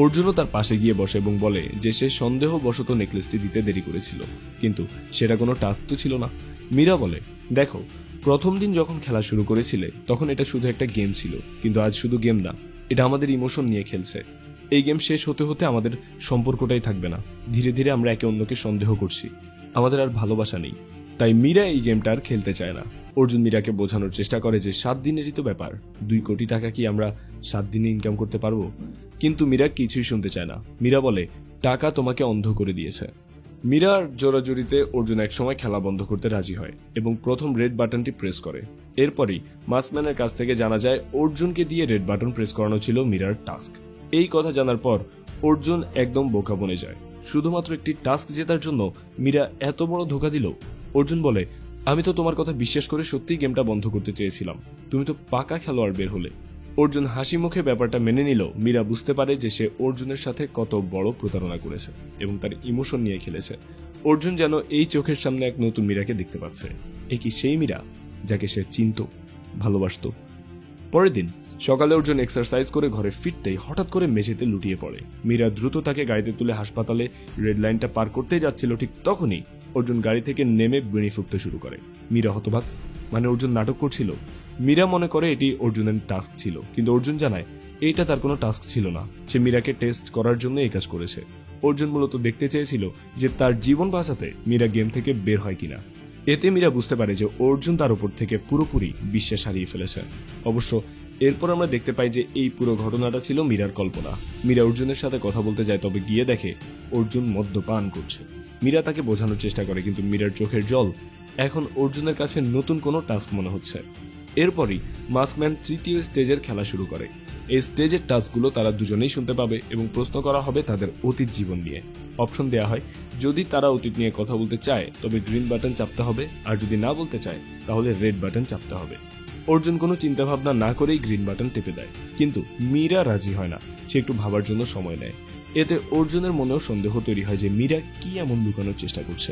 অর্জুনও তার পাশে গিয়ে বসে এবং বলে যে সে সন্দেহবশত নেকলেসটি দিতে দেরি করেছিল, কিন্তু সেটা কোনো টাস্ক তো ছিল না। মীরা বলে, দেখো, প্রথম দিন যখন খেলা শুরু করেছিলে তখন এটা শুধু একটা গেম ছিল, কিন্তু আজ শুধু গেম না, এটা আমাদের ইমোশন নিয়ে খেলছে। এই গেম শেষ হতে হতে আমাদের সম্পর্কটাই থাকবে না। ধীরে ধীরে আমরা একে অন্যকে সন্দেহ করছি, আমাদের আর ভালোবাসা নেই। তাই মীরা এই গেমটা আর খেলতে চায় না। অর্জুন মীরাকে বোঝানোর চেষ্টা করে যে 7 দিনেরই তো ব্যাপার, 2 কোটি টাকা কি আমরা 7 দিনে ইনকাম করতে পারবো? কিন্তু মীরা কিছুই শুনতে চায় না। মীরা বলে, টাকা তোমাকে অন্ধ করে দিয়েছে। মীরার জোরাজুরিতে অর্জুন একসময় খেলা বন্ধ করতে রাজি হয় এবং প্রথম রেড বাটনটি প্রেস করে। এরপরই মাস্কম্যানের কাছ থেকে জানা যায় অর্জুনকে দিয়ে রেড বাটন প্রেস করানো ছিল মীরার টাস্ক। এই কথা জানার পর অর্জুন একদম বোকা বনে যায়। শুধুমাত্র একটি টাস্ক জেতার জন্য মীরা এত বড় ধোঁকা দিল। অর্জুন বলে, আমি তো তোমার কথা বিশ্বাস করে সত্যিই গেমটা বন্ধ করতে চেয়েছিলাম, তুমি তো পাকা খেলোয়াড় বের হলে। অর্জুন হাসি মুখে ব্যাপারটা মেনে নিল। মীরা বুঝতে পারে যে সে অর্জুনের সাথে কত বড় প্রতারণা করেছে এবং তার ইমোশন নিয়ে খেলেছে। অর্জুন যেন এই চোখের সামনে এক নতুন মীরাকে দেখতে পাচ্ছে। এই কি সেই মীরা যাকে সে চিনত, ভালোবাসত? পরের দিন সকালে অর্জুন এক্সারসাইজ করে ঘরে ফিরতেই হঠাৎ করে মেঝেতে লুটিয়ে পড়ে। মীরা দ্রুত তাকে গাড়িতে তুলে হাসপাতালে রেড লাইনটা পার করতেই যাচ্ছিল, ঠিক তখনই অর্জুন গাড়ি থেকে নেমে বিড়ি ফুঁকতে শুরু করে। মীরা হতবাক, মানে অর্জুন নাটক করছিল? মীরা মনে করে এটি অর্জুনের টাস্ক ছিল, কিন্তু অর্জুন জানায় এইটা তার কোনো টাস্ক ছিল না। সে মীরাকে টেস্ট করার জন্য এই কাজ করেছে। অর্জুন মূলত দেখতে চেয়েছিল যে তার জীবন বাঁচাতে মীরা গেম থেকে বের হয় কিনা। এতে মীরা বুঝতে পারে যে অর্জুন তার উপর থেকে পুরোপুরি বিশ্বাস হারিয়ে ফেলেছে। অবশ্য এরপর আমরা দেখতে পাই যে এই পুরো ঘটনাটা ছিল মীরার কল্পনা। মীরা অর্জুনের সাথে কথা বলতে যায়, তবে গিয়ে দেখে অর্জুন মদ্যপান করছে। মীরা তাকে বোঝানোর চেষ্টা করে, কিন্তু মীরার চোখের জল এখন অর্জুনের কাছে নতুন কোনো টাস্ক মনে হচ্ছে। এরপরই মাস্কম্যান 3য় স্টেজের খেলা শুরু করে। এই স্টেজের টাস্কগুলো তারা দুজনেই শুনতে পাবে এবং প্রশ্ন করা হবে তাদের অতীত জীবন নিয়ে। অপশন দেয়া হয়, যদি তারা অতীত নিয়ে কথা বলতে চায় তবে গ্রিন বাটন চাপতে হবে, আর যদি না বলতে চায় তাহলে রেড বাটন চাপতে হবে। অর্জুন কোনো চিন্তা ভাবনা না করেই গ্রিন বাটন টেপে দেয়, কিন্তু মীরা রাজি হয় না। সে একটু ভাবার জন্য সময় নেয়। এতে অর্জুনের মনেও সন্দেহ তৈরি হয় যে মীরা কি এমন লুকানোর চেষ্টা করছে।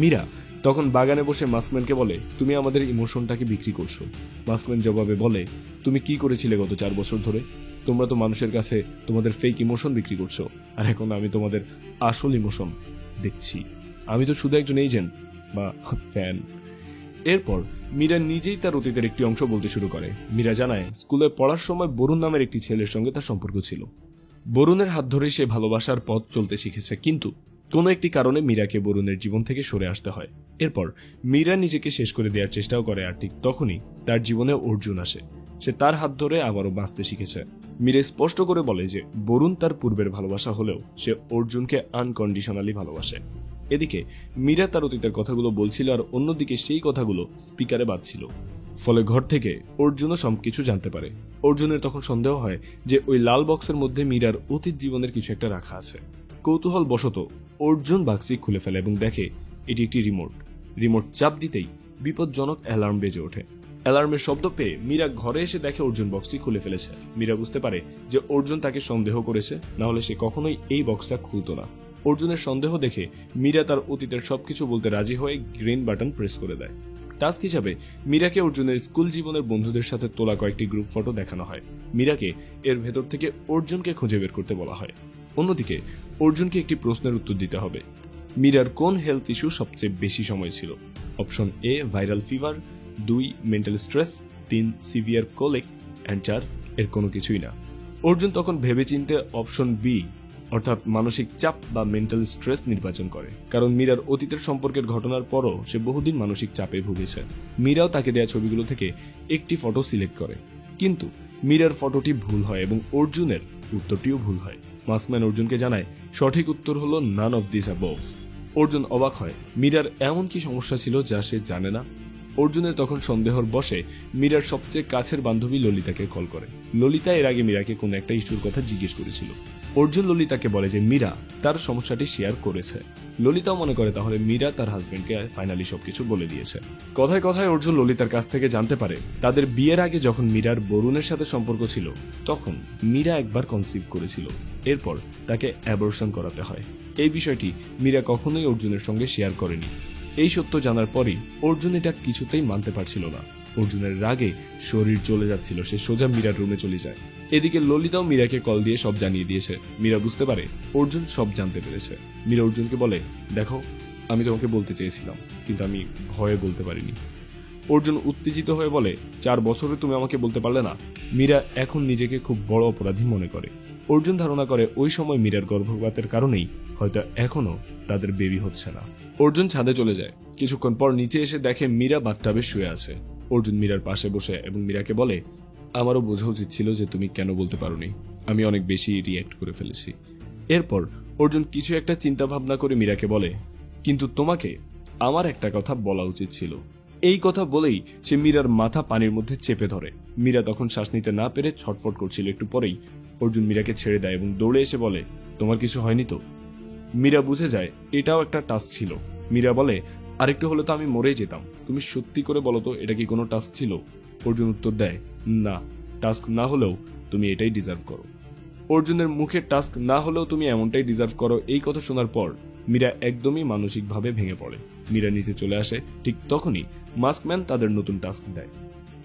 মীরা তখন বাগানে বসে মাস্কম্যানকে বলে, তুমি আমাদের ইমোশনটাকে বিক্রি করছো। মাস্কম্যান জবাবে বলে, তুমি কি করেছিলে গত 4 বছর ধরে? তোমরা তো মানুষের কাছে তোমাদের ফেক ইমোশন বিক্রি করছো, আর এখন আমি তোমাদের আসল ইমোশন দেখছি। আমি তো শুধু একজন এজেন্ট বা ফ্যান। এরপর মীরা নিজেই তার অতীতের একটি অংশ বলতে শুরু করে। মীরা জানায়, স্কুলে পড়ার সময় বরুণ নামের একটি ছেলের সঙ্গে তার সম্পর্ক ছিল। বরুণের হাত ধরে সে ভালোবাসার পথ চলতে শিখেছে, কিন্তু কোনো একটি কারণে মীরাকে বরুণের জীবন থেকে সরে আসতে হয়। এরপর মীরা নিজেকে শেষ করে দেওয়ার চেষ্টাও করে, আর ঠিক তখনই তার জীবনে অর্জুন আসে। সে তার হাত ধরে আবারও বাঁচতে শিখেছে। মীরা স্পষ্ট করে বলে যে বরুণ তার পূর্বের ভালোবাসা হলেও সে অর্জুনকে আনকন্ডিশনালি ভালোবাসে। এদিকে মীরা তার অতীতের কথাগুলো বলছিল, আর অন্যদিকে সেই কথাগুলো স্পিকারে বাজছিল। ফলে ঘর থেকে অর্জুনও সবকিছু জানতে পারে। অর্জুনের তখন সন্দেহ হয় যে ওই লাল বক্সের মধ্যে মীরার অতীত জীবনের কিছু একটা রাখা আছে। কৌতূহল বশত অর্জুন বাক্সটি খুলে ফেলে এবং দেখে এটি একটি রিমোট চাপ দিতেই বিপজ্জনক অ্যালার্ম বেজে ওঠে। অ্যালার্মের শব্দ পেয়ে মীরা ঘরে এসে দেখে অর্জুন বক্সটি খুলে ফেলেছে। মীরা বুঝতে পারে যে অর্জুন তাকে সন্দেহ করেছে, না হলে সে কখনোই এই বক্সটা খুলতো না। অর্জুনের সন্দেহ দেখে মীরা তার অতীতের সবকিছু বলতে রাজি হয়ে গ্রিন বাটন প্রেস করে দেয়। টাস্ক হিসাবে মীরাকে অর্জুনের স্কুল জীবনের বন্ধুদের সাথে তোলা কয়েকটি গ্রুপ ফটো দেখানো হয়। মীরাকে এর ভেতর থেকে অর্জুনকে খুঁজে বের করতে বলা হয়। অন্যদিকে অর্জুনকে একটি প্রশ্নের উত্তর দিতে হবে। মীরার কোন হেলথ ইস্যু সবচেয়ে বেশি সময় ছিল? Option A viral fever, 2 mental stress, 3 severe colic, and 4 এর কোনো কিছুই না। অর্জুন তখন ভেবেচিন্তে অপশন বি অর্থাৎ মানসিক চাপ বা মেন্টাল স্ট্রেস নির্বাচন করে, কারণ মীরার অতীতের সম্পর্কের ঘটনার পরও সে বহুদিন মানসিক চাপে ভুগেছে। মীরাও তাকে দেয়া ছবিগুলো থেকে একটি ফটো সিলেক্ট করে, কিন্তু মীরার ফটোটি ভুল হয় এবং অর্জুনের উত্তরটিও ভুল হয়। মাস্কম্যান অর্জুনকে জানায় সঠিক উত্তর হলো none of this above. Arjun অবাক হয়, মীরার এমন কি সমস্যা ছিল যা সে জানে না? অর্জুনের তখন সন্দেহর বশে মীরার সবচেয়ে কাছের বান্ধবী ললিতাকে কল করে। ললিতা এর আগে মীরাকে কোনো একটা ইস্যুর কথা জিজ্ঞেস করেছিল। অর্জুন ললিতাকে বলে যে মীরা তার সমস্যাটি শেয়ার করেছে। ললিতাও মনে করে তাহলে মীরা তার হাজবেন্ডকে ফাইনালি সবকিছু বলে দিয়েছে। কথায় কথায় অর্জুন ললিতার কাছ থেকে জানতে পারে তাদের বিয়ের আগে যখন মীরার বরুণের সাথে সম্পর্ক ছিল তখন মীরা একবার কনসিভ করেছিল, এরপর তাকে অ্যাবর্শন করাতে হয়। এই বিষয়টি মীরা কখনোই অর্জুনের সঙ্গে শেয়ার করেনি। এই সত্য জানার পরই অর্জুন এটা কিছুতেই মানতে পারছিল না। অর্জুনের রাগে শরীর চলে যাচ্ছিল, সে সোজা মীরার রুমে চলে যায়। এদিকে ললিতাও মীরাকে কল দিয়ে সব জানিয়ে দিয়েছে। মীরা বুঝতে পারে অর্জুন সব জানতে পেরেছে। মীরা অর্জুনকে বলে, দেখো আমি তোমাকে বলতে চেয়েছিলাম কিন্তু আমি ভয়ে বলতে পারিনি। অর্জুন উত্তেজিত হয়ে বলে, 4 বছরে তুমি আমাকে বলতে পারলে না? মীরা এখন নিজেকে খুব বড় অপরাধী মনে করে। অর্জুন ধারণা করে ওই সময় মীরার গর্ভপাতের কারণেই হয়তো এখনো তাদের বেবি হচ্ছে না। অর্জুন ছাদে চলে যায়। কিছুক্ষণ পর নিচে এসে দেখে মীরা বাথটাবে শুয়ে আছে। অর্জুন মীরার পাশে বসে এবং মীরাকে বলে, আমারও বোঝা উচিত ছিল যে তুমি কেন বলতে পারোনি, আমি অনেক বেশি রিয়্যাক্ট করে ফেলেছি। এরপর অর্জুন কিছু একটা চিন্তা ভাবনা করে মীরাকে বলে, কিন্তু তোমাকে আমার একটা কথা বলা উচিত ছিল। এই কথা বলেই সে মীরার মাথা পানির মধ্যে চেপে ধরে। মীরা তখন শ্বাস নিতে না পেরে ছটফট করছিল। একটু পরেই অর্জুন মীরাকে ছেড়ে দেয় এবং দৌড়ে এসে বলে, তোমার কিছু হয়নি তো? মীরা বুঝে যায় এটাও একটা টাস্ক ছিল। মীরা বলে, আরেকটু হলে তো আমি মরেই যেতাম, তুমি সত্যি করে বলো তো এটা কি কোনো টাস্ক ছিল? অর্জুন উত্তর দেয়, না, টাস্ক না হলেও তুমি এটাই ডিজার্ভ করো। অর্জুনের মুখে টাস্ক না হলেও তুমি এমনটাই ডিজার্ভ করো এই কথা শোনার পর মীরা একদমই মানসিকভাবে ভেঙে পড়ে। মীরা নিচে চলে আসে। ঠিক তখনই মাস্কম্যান তাদের নতুন টাস্ক দেয়।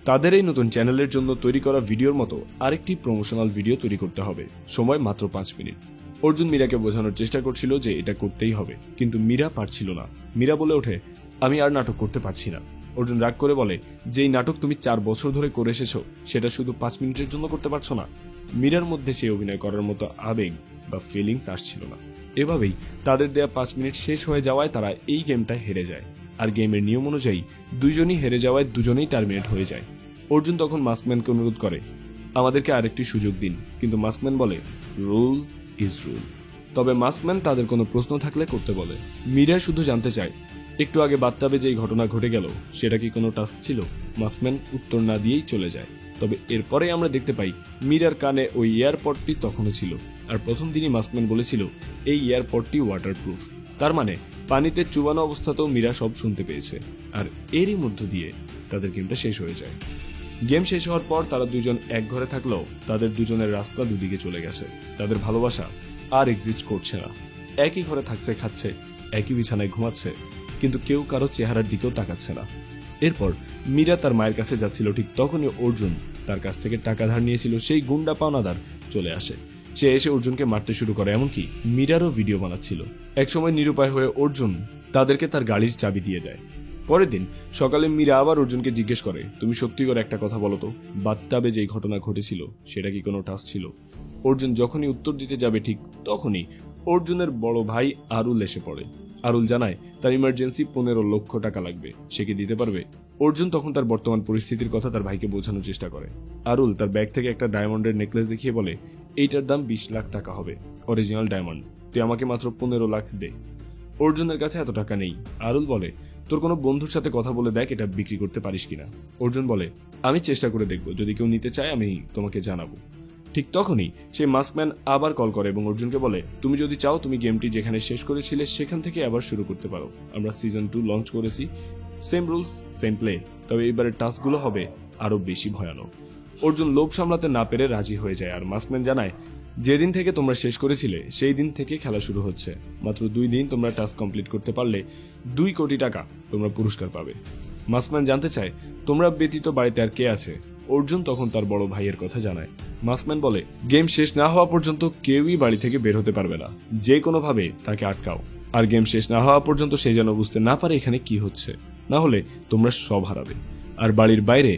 তাদের এই নতুন চ্যানেলের জন্য তৈরি করা ভিডিওর মতো আরেকটি প্রমোশনাল ভিডিও তৈরি করতে হবে, সময় মাত্র 5 মিনিট। অর্জুন মীরাকে বোঝানোর চেষ্টা করছিল যে এটা করতেই হবে, কিন্তু মীরা পারছিল না। মীরা বলে ওঠে, আমি আর নাটক করতে পারছি না। অর্জুন রাগ করে বলে, যেই নাটক তুমি 4 বছর ধরে করে এসেছো সেটা শুধু 5 মিনিটের জন্য করতে পারছো না? মীরার মধ্যে সে অভিনয় করার মতো আবেগ বা ফিলিংস আসছিল না। এভাবেই তাদের দেয়া 5 মিনিট শেষ হয়ে যাওয়ায় তারা এই গেমটা হেরে যায়। আর গেমের নিয়ম অনুযায়ী দুইজনই হেরে যাওয়ায় দুজনেই টার্মিনেট হয়ে যায়। অর্জুন তখন মাস্কম্যানকে অনুরোধ করে, আমাদেরকে আরেকটি সুযোগ দিন, কিন্তু মাস্কম্যান বলে, রুল ইজ রুল। তবে মাস্কম্যান তাদের কোনো প্রশ্ন থাকলে করতে বলে। মীরা শুধু জানতে চায়, একটু আগে বাথটাবে যেই ঘটনা ঘটে গেল সেটা কি কোনো টাস্ক ছিল? মাস্কম্যান উত্তর না দিয়েই চলে যায়। তবে এরপরে আমরা দেখতে পাই মীরার কানে ওই এয়ারপডটি তখনও ছিল। আর প্রথম দিনই মাস্কম্যান বলেছিল এই এয়ারপডটি ওয়াটারপ্রুফ, তার মানে পানিতে চুবানো অবস্থাতেও মীরা সব শুনতে পেয়েছে। আর এরই মধ্য দিয়ে তাদের গেমটা শেষ হয়ে যায়। গেম শেষ হওয়ার পর তারা দুজন এক ঘরে থাকলেও তাদের দুজনের রাস্তা দুদিকে চলে গেছে। তাদের ভালোবাসা আর এক্সিস্ট করছে না। একই ঘরে থাকছে, খাচ্ছে, একই বিছানায় ঘুমাচ্ছে, কিন্তু কেউ কারো চেহারার দিকেও তাকাচ্ছে না। এরপর মীরা তার মায়ের কাছে যাচ্ছিল, ঠিক তখনই অর্জুন তার কাছ থেকে টাকা ধার নিয়েছিল সেই গুন্ডা পাওনাদার চলে আসে। সে এসে অর্জুনকে মারতে শুরু করে, এমনকি মীরারও ভিডিও বানাচ্ছিল। একসময় নিরুপায় হয়ে অর্জুন তাদেরকে তার গাড়ির চাবি দিয়ে দেয়। পরের দিন সকালে মীরা আবার অর্জুনকে জিজ্ঞেস করে, তুমি সত্যি করে একটা কথা বলো তো, বাথটাবে যেই ঘটনা ঘটেছিল সেটা কি কোনো টাস্ক ছিল? অর্জুন যখনই উত্তর দিতে যাবে ঠিক তখনই অর্জুনের বড় ভাই আরুল এসে পড়ে। আরুল জানায় তার ইমার্জেন্সি 15 লক্ষ টাকা লাগবে, সে কি দিতে পারবে? অর্জুন তখন তার বর্তমান পরিস্থিতির কথা তার ভাইকে বোঝানোর চেষ্টা করে। আরুল তার ব্যাগ থেকে একটা ডায়মন্ডের নেকলেস দেখিয়ে বলে, এইটার দাম 20 লাখ টাকা হবে, অরিজিনাল ডায়মন্ড, তুই আমাকে মাত্র 15 লাখ দে। অর্জুনের কাছে এত টাকা নেই। আরুল বলে, তোর কোনো বন্ধুর সাথে কথা বলে দেখ এটা বিক্রি করতে পারিস কিনা। অর্জুন বলে, আমি চেষ্টা করে দেখবো, যদি কেউ নিতে চায় আমি তোমাকে জানাবো। ঠিক তখনই সেই মাস্কম্যান আবার কল করে এবং অর্জুনকে বলে, তুমি যদি চাও তুমি গেমটি যেখানে শেষ করেছিলে সেখান থেকে আবার শুরু করতে পারো, আমরা সিজন 2 লঞ্চ করেছি, সেম রুলস সেম প্লে, তবে এবারের টাস্কগুলো হবে আরো বেশি ভয়ানক। অর্জুন লোভ সামলাতে না পেরে রাজি হয়ে যায়। আর মাস্কম্যান জানায়, যেদিন থেকে তোমরা শেষ করেছিলে সেই দিন থেকে খেলা শুরু হচ্ছে, মাত্র 2 দিন তোমরা টাস্ক কমপ্লিট করতে পারলে 2 কোটি টাকা তোমরা পুরস্কার পাবে। মাস্কম্যান জানতে চায় তোমরা ব্যতীত বাড়িতে আর কে আছে। অর্জুন তখন তার বড় ভাইয়ের কথা জানায়। মাস্কম্যান বলে গেম শেষ না হওয়া পর্যন্ত কেউই বাড়ি থেকে বের হতে পারবে না, যে কোনোভাবে তাকে আটকাও। আর গেম শেষ না হওয়া পর্যন্ত সে যেন বুঝতে না পারে এখানে কি হচ্ছে, না হলে তোমরা সব হারাবে। আর বাড়ির বাইরে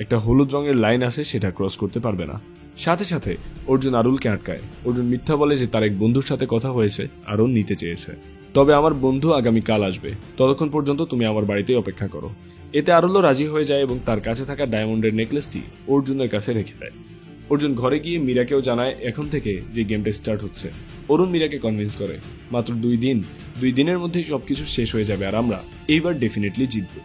একটা হলুদ রঙের লাইন আছে, সেটা ক্রস করতে পারবে না। সাথে সাথে অর্জুন আরুলকে আটকায়। অর্জুন মিথ্যা বলে যে তার এক বন্ধুর সাথে কথা হয়েছে আর ও নিতে চেয়েছে, তবে আমার বন্ধু আগামীকাল আসবে, ততক্ষণ পর্যন্ত তুমি আমার বাড়িতেই অপেক্ষা করো। এতে আরুলও রাজি হয়ে যায় এবং তার কাছে থাকা ডায়মন্ডের নেকলেসটি অর্জুনের কাছে রেখে দেয়। অর্জুন ঘরে গিয়ে মীরাকেও জানায় এখন থেকে যে গেমটা স্টার্ট হচ্ছে। অরুণ মীরাকে কনভিন্স করে মাত্র 2 দিনের মধ্যেই সবকিছু শেষ হয়ে যাবে আর আমরা এইবার ডেফিনেটলি জিতব।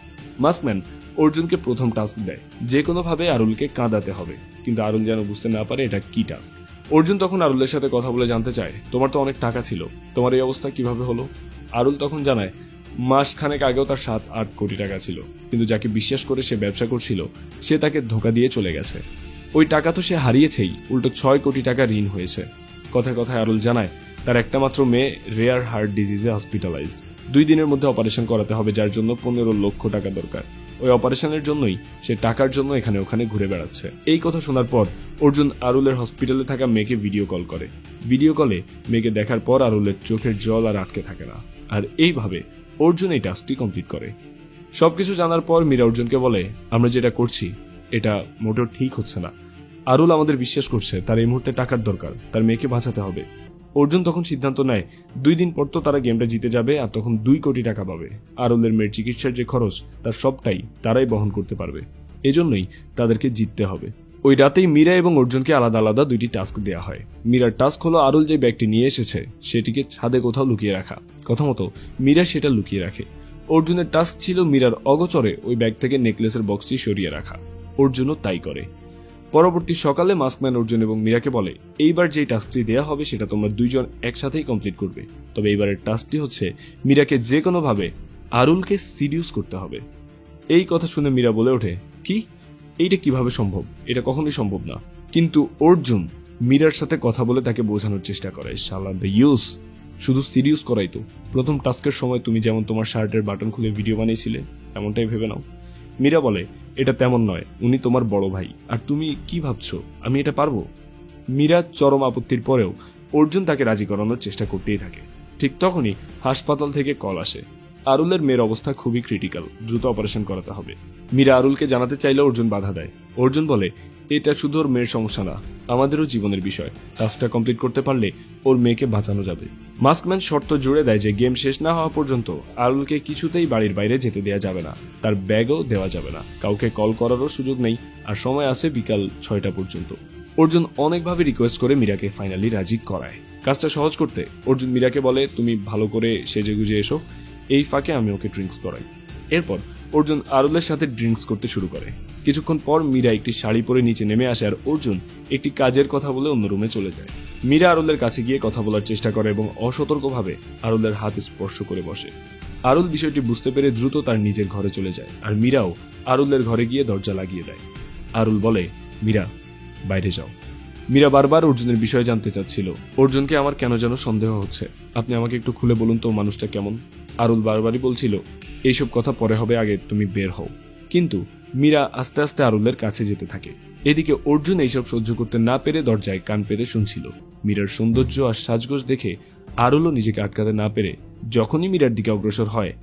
মাস্কম্যান অর্জুনকে প্রথম টাস্ক দেয়, যে কোনোভাবে আরুলকে কাঁদাতে হবে, কিন্তু আরুল যেন বুঝতে না পারে এটা কি টাস্ক। অর্জুন তখন আরুলের সাথে কথা বলে জানতে চায় তোমার তো অনেক টাকা ছিল, তোমার এই অবস্থা কিভাবে হলো। আরুল তখন জানায় মাসখানেক আগেও তার 7-8 কোটি টাকা ছিল, কিন্তু যাকে বিশ্বাস করে সে ব্যবসা করছিল সে তাকে ধোঁকা দিয়ে চলে গেছে। ওই টাকা তো সে হারিয়েছেই, উল্টো 6 কোটি টাকা ঋণ হয়েছে। কথায় কথায় আরুল জানায় তার একটা মাত্র মেয়ে রেয়ার হার্ট ডিজিজে হসপিটালাইজড, 2 দিনের মধ্যে অপারেশন করাতে হবে, যার জন্য 15 লক্ষ টাকা দরকার। ওই অপারেশনের জন্যই সে টাকার জন্য এখানে ওখানে ঘুরে বেড়াচ্ছে। এই কথা শোনার পর অর্জুন আরুলের হসপিটালে থাকা মেয়েকে ভিডিও কল করে। ভিডিও কলে মেয়েকে দেখার পর আরুলের চোখের জল আর আটকে থাকে না, আর এইভাবে অর্জুন এই টাস্কটি কমপ্লিট করে। সবকিছু জানার পর মীরা অর্জুনকে বলে আমরা যেটা করছি এটা মোটেও ঠিক হচ্ছে না। আরুল আমাদের বিশ্বাস করছে, তার এই মুহূর্তে টাকার দরকার, তার মেয়েকে বাঁচাতে হবে। অর্জুন তখন সিদ্ধান্ত নেয় 2 দিন পর তো তারা গেমটা জিতে যাবে আর তখন 2 কোটি টাকা পাবে। আরুলের মেয়ের চিকিৎসার যে খরচ তার সবটাই তারাই বহন করতে পারবে, এজন্যই তাদেরকে জিততে হবে। ওই রাতেই মীরা এবং অর্জুনকে আলাদা আলাদা 2টি টাস্ক দেওয়া হয়। মীরার টাস্ক হলো আরুল যে ব্যাগটি নিয়ে এসেছে সেটিকে ছাদে কোথাও লুকিয়ে রাখা। কথা মতো মীরা সেটা লুকিয়ে রাখে। অর্জুনের টাস্ক ছিল মীরার অগোচরে ওই ব্যাগ থেকে নেকলেসের বক্সটি সরিয়ে রাখা। অর্জুনও তাই করে। পরবর্তী সকালে মাস্কম্যান অর্জুন এবং মীরাকে বলে এইবার যে টাস্কটি দেওয়া হবে সেটা তোমরা 2 জন একসাথেই কমপ্লিট করবে, তবে এইবারের টাস্কটি হচ্ছে মীরাকে যে কোনোভাবে আরুলকে সিডিউস করতে হবে। এই কথা শুনে মীরা বলে ওঠে কি, এইটা কিভাবে সম্ভব, এটা কখনোই সম্ভব না। কিন্তু অর্জুন মীরার সাথে কথা বলে তাকে বোঝানোর চেষ্টা করে শালা দ্য ইউজ, শুধু সিডিউস করাই তো। প্রথম টাস্কের সময় তুমি যেমন তোমার শার্টের বাটন খুলে ভিডিও বানিয়েছিলে এমনটাই ভেবে নাও। মীরা বলে এটা তেমন নয়, উনি তোমার বড় ভাই, আর তুমি কি ভাবছো আমি এটা পারবো। মীরা চরম আপত্তির পরেও অর্জুন তাকে রাজি করানোর চেষ্টা করতেই থাকে। ঠিক তখনই হাসপাতাল থেকে কল আসে, আরুলের মেয়ের অবস্থা খুবই ক্রিটিক্যাল, দ্রুত অপারেশন করাতে হবে। মীরা আরুলকে জানাতে চাইলে অর্জুন বাধা দেয়। অর্জুন বলে এটা শুধু ওর মেয়ের সমস্যা না, আমাদেরও জীবনের বিষয়, টাস্কটা কমপ্লিট করতে পারলে ওর মেয়েকে বাঁচানো যাবে। মাস্কম্যান শর্ত জুড়ে দেয় যে গেম শেষ না হওয়া পর্যন্ত আরুলকে কিছুতেই বাড়ির বাইরে যেতে দেওয়া যাবে না, তার ব্যাগও দেওয়া যাবে না, কাউকে কল করারও সুযোগ নেই, আর সময় আছে বিকাল 6টা পর্যন্ত। অর্জুন অনেকভাবে রিকোয়েস্ট করে মীরাকে ফাইনালি রাজি করায়। কাজটা সহজ করতে অর্জুন মীরাকে বলে তুমি ভালো করে সেজে গুজে এসো, এই ফাঁকে আমি ওকে ড্রিঙ্কস করাই। এরপর অর্জুন আরুলের সাথে ড্রিঙ্কস করতে শুরু করে। কিছুক্ষণ পর মীরা একটি শাড়ি পরে নিচে নেমে আসে আর অর্জুন একটি কাজের কথা বলে অন্য রুমে চলে যায়। মীরা আরুলের কাছে গিয়ে কথা বলার চেষ্টা করে এবং অসতর্কভাবে আরুলের হাত স্পর্শ করে বসে। আরুল বিষয়টি বুঝতে পেরে দ্রুত তার নিজের ঘরে চলে যায়, আর মীরাও আরুলের ঘরে গিয়ে দরজা লাগিয়ে দেয়। আরুল বলে মীরা বাইরে যাও। মীরা বারবার অর্জুনের বিষয়ে জানতে চাচ্ছিল, অর্জুনকে আমার কেন যেন সন্দেহ হচ্ছে, আপনি আমাকে একটু খুলে বলুন তো মানুষটা কেমন। আরুল বারবারই বলছিল এইসব কথা পরে হবে, আগে তুমি বের হও। কিন্তু মীরা আস্তে আস্তে আরুলের কাছে যেতে থাকে। এদিকে অর্জুন এইসব সহ্য করতে না পেরে দরজায় কান পেতে শুনছিল। মীরার সৌন্দর্য আর সাজগোজ দেখে আরুলও নিজেকে আটকাতে না পেরে যখনই মীরার দিকে অগ্রসর হয়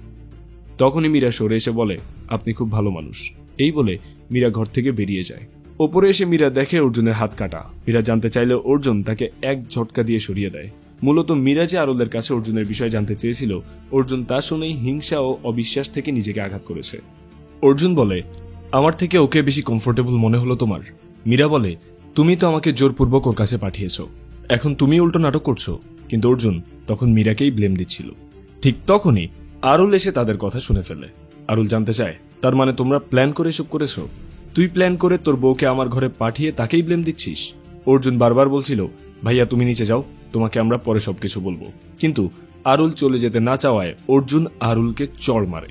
তখনই মীরা সরে এসে বলে আপনি খুব ভালো মানুষ। এই বলে মীরা ঘর থেকে বেরিয়ে যায়। ওপরে এসে মীরা দেখে অর্জুনের হাত কাটা। মীরা জানতে চাইলে অর্জুন তাকে এক ঝটকা দিয়ে সরিয়ে দেয়। মূলত মীরা যে আরুলের কাছে অর্জুনের বিষয়ে জানতে চেয়েছিল, অর্জুন তা শুনেই হিংসা ও অবিশ্বাস থেকে নিজেকে আঘাত করেছে। অর্জুন বলে আমার থেকে ওকে বেশি কমফোর্টেবল মনে হলো তোমার। মীরা বলে তুমি তো আমাকে জোরপূর্বক ওর কাছে পাঠিয়েছো, এখন তুমি উল্টো নাটক করছো। কিন্তু অর্জুন তখন মীরাকেই ব্লেম দিচ্ছিল। ঠিক তখনই আরুল এসে তাদের কথা শুনে ফেলে। আরুল জানতে চায় তার মানে তোমরা প্ল্যান করে এসব করেছো? তুই প্ল্যান করে তোর বউকে আমার ঘরে পাঠিয়ে তাকেই ব্লেম দিচ্ছিস? অর্জুন বারবার বলছিল ভাইয়া তুমি নিচে যাও, তোমাকে আমরা পরে সবকিছু বলবো। কিন্তু আরুল চলে যেতে না চাওয়ায় অর্জুন আরুলকে চড় মারে।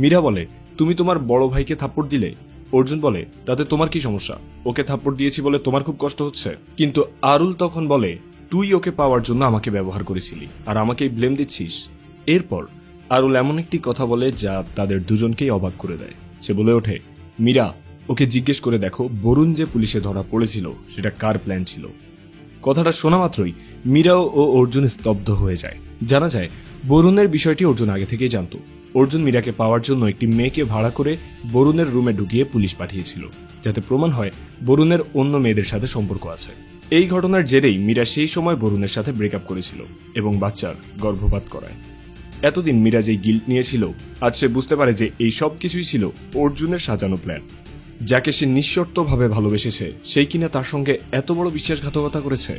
মীরা বলে তুমি তোমার বড় ভাইকে থাপ্পড় দিলে। অর্জুন বলে তাতে তোমার কি সমস্যা, ওকে থাপ্পড় দিয়েছি বলে তোমার খুব কষ্ট হচ্ছে। কিন্তু আরুল তখন বলে তুই ওকে পাওয়ার জন্য আমাকে ব্যবহার করেছিলি আর আমাকেই ব্লেম দিচ্ছিস। এরপর আরুল এমন একটি কথা বলে যা তাদের দুজনকেই অবাক করে দেয়। সে বলে ওঠে, মীরা, ওকে জিজ্ঞেস করে দেখো বরুণ যে পুলিশে ধরা পড়েছিল সেটা কার প্ল্যান ছিল। কথাটা শোনা মাত্রই মীরা ও অর্জুন স্তব্ধ হয়ে যায়। জানা যায় বরুণের বিষয়টি অর্জুন আগে থেকেই জানত। অর্জুন মীরাকে পাওয়ার জন্য একটি মেয়েকে ভাড়া করে বরুণের রুমে ঢুকিয়ে পুলিশ পাঠিয়েছিল, যাতে প্রমাণ হয় বরুণের অন্য মেয়েদের সাথে সম্পর্ক আছে। এই ঘটনার জেরেই মীরা সেই সময় বরুণের সাথে ব্রেকআপ করেছিল এবং বাচ্চার গর্ভপাত করায়। এতদিন মীরা যেই গিল্ট নিয়েছিল, আজ সে বুঝতে পারে যে এই সব কিছুই ছিল অর্জুনের সাজানো প্ল্যান। যাকে সে নিঃশর্তভাবে ভালোবেসেছে সেই কিনা তার সঙ্গে এত বড় বিশ্বাসঘাতকতা করেছে।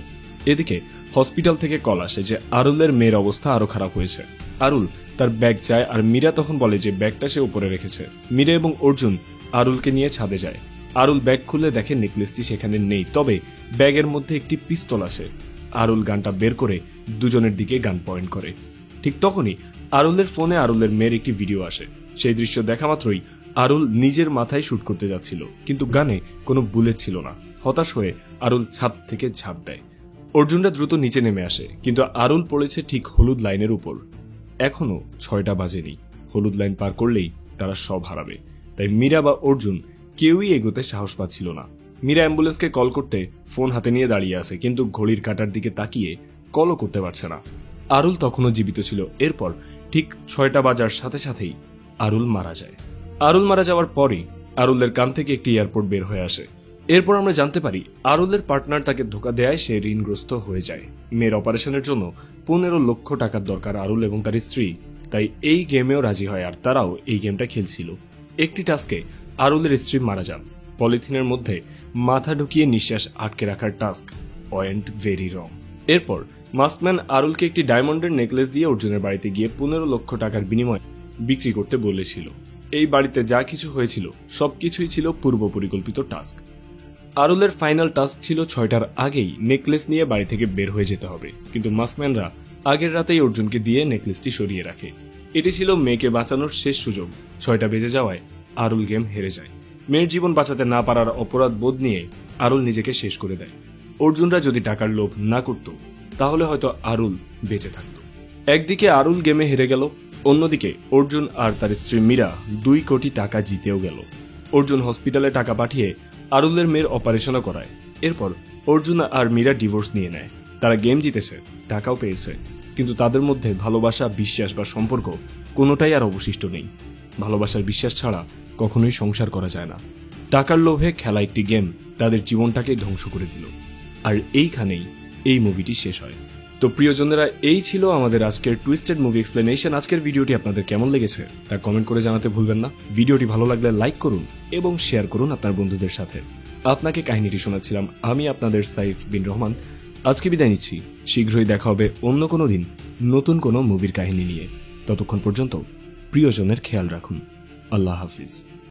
এদিকে হসপিটাল থেকে কল আসে যে আরুলের মেয়ের অবস্থা আরো খারাপ হয়েছে। আরুল তার ব্যাগ চায় আর মীরা তখন বলে যে ব্যাগটা সে উপরে রেখেছে। মীরা এবং অর্জুন আরুলকে নিয়ে ছাদে যায়। আরুল ব্যাগ খুলে দেখে নেকলেসটি সেখানে নেই, তবে ব্যাগের মধ্যে একটি পিস্তল আছে। আরুল গানটা বের করে দুজনের দিকে গান পয়েন্ট করে। ঠিক তখনই আরুলের ফোনে আরুলের মেয়ের একটি ভিডিও আসে। সেই দৃশ্য দেখা মাত্রই আরুল নিজের মাথায় শুট করতে যাচ্ছিল, কিন্তু গানে কোনো বুলেট ছিল না। হতাশ হয়ে আরুল ছাদ থেকে ঝাঁপ দেয়। অর্জুনরা দ্রুত নিচে নেমে আসে, কিন্তু আরুল পড়েছে ঠিক হলুদ লাইনের উপর। এখনো 6টা বাজেনি। হলুদ লাইন পার করলেই তারা সব হারাবে। তাই মীরা বা অর্জুন কেউই এগোতে সাহস পাচ্ছিল না। মীরা অ্যাম্বুলেন্সকে কল করতে ফোন হাতে নিয়ে দাঁড়িয়ে আছে, কিন্তু ঘড়ির কাঁটার দিকে তাকিয়ে কলও করতে পারছে না। আরুল তখনও জীবিত ছিল। এরপর ঠিক 6টা বাজার সাথে সাথেই আরুল মারা যায়। আরুল মারা যাওয়ার পরই আরুলের কান থেকে একটি এয়ারপোর্ট বের হয়ে আসে। এরপর আমরা জানতে পারি আরুলের পার্টনার তাকে ধোকা দেয়, সে ঋণগ্রস্ত হয়ে যায়। মেয়ের অপারেশনের জন্য 15 লক্ষ টাকার দরকার আরুল এবং তার স্ত্রী, তাই এই গেমেও রাজি হয় আর তারাও এই গেমটা খেলছিল। একটি টাস্কে আরুলের স্ত্রী মারা যান। পলিথিনের মধ্যে মাথা ঢুকিয়ে নিঃশ্বাস আটকে রাখার টাস্ক ওয়েন্ট ভেরি রং। এরপর মাস্কম্যান আরুলকে একটি ডায়মন্ডের নেকলেস দিয়ে অর্জুনের বাড়িতে গিয়ে 15 লক্ষ টাকার বিনিময়ে বিক্রি করতে বলেছিল। এই বাড়িতে যা কিছু হয়েছিল সবকিছুই ছিল পূর্ব পরিকল্পিত টাস্ক। আরুলের ফাইনাল টাস্ক ছিল 6টার আগেই নেকলেস নিয়ে বাড়ি থেকে বের হয়ে যেতে হবে, কিন্তু মাস্কম্যানরা আগের রাতেই অর্জুনকে দিয়ে নেকলেসটি সরিয়ে রাখে। এটি ছিল মেয়েকে বাঁচানোর শেষ সুযোগ। 6টা বেজে যাওয়ায় আরুল গেম হেরে যায়। মেয়ের জীবন বাঁচাতে না পারার অপরাধ বোধ নিয়ে আরুল নিজেকে শেষ করে দেয়। অর্জুনরা যদি টাকার লোভ না করত তাহলে হয়তো আরুল বেঁচে থাকত। একদিকে আরুল গেমে হেরে গেল, অন্যদিকে অর্জুন আর তার স্ত্রী মীরা 2 কোটি টাকা জিতেও গেল। অর্জুন হসপিটালে টাকা পাঠিয়ে আরুলের মেয়ের অপারেশনও করায়। এরপর অর্জুন আর মীরা ডিভোর্স নিয়ে নেয়। তারা গেম জিতেছে, টাকাও পেয়েছে, কিন্তু তাদের মধ্যে ভালোবাসা, বিশ্বাস বা সম্পর্ক কোনোটাই আর অবশিষ্ট নেই। ভালোবাসার বিশ্বাস ছাড়া কখনোই সংসার করা যায় না। টাকার লোভে খেলা একটি গেম তাদের জীবনটাকে ধ্বংস করে দিল। আর এইখানেই এই মুভিটি শেষ হয়। তো প্রিয়জনেরা, এই ছিল আমাদের আজকের টুইস্টেড মুভি এক্সপ্লেনেশন। আজকের ভিডিওটি আপনাদের কেমন লেগেছে তা কমেন্ট করে জানাতে ভুলবেন না। ভিডিওটি ভালো লাগলে লাইক করুন এবং শেয়ার করুন আপনার বন্ধুদের সাথে। আপনাকে কাহিনীটি শোনাচ্ছিলাম আমি, আপনাদের সাইফ বিন রহমান। আজকে বিদায় নিচ্ছি। শীঘ্রই দেখা হবে অন্য কোনো দিন নতুন কোনো মুভির কাহিনী নিয়ে। ততক্ষণ পর্যন্ত প্রিয়জনের খেয়াল রাখুন। আল্লাহ হাফিজ।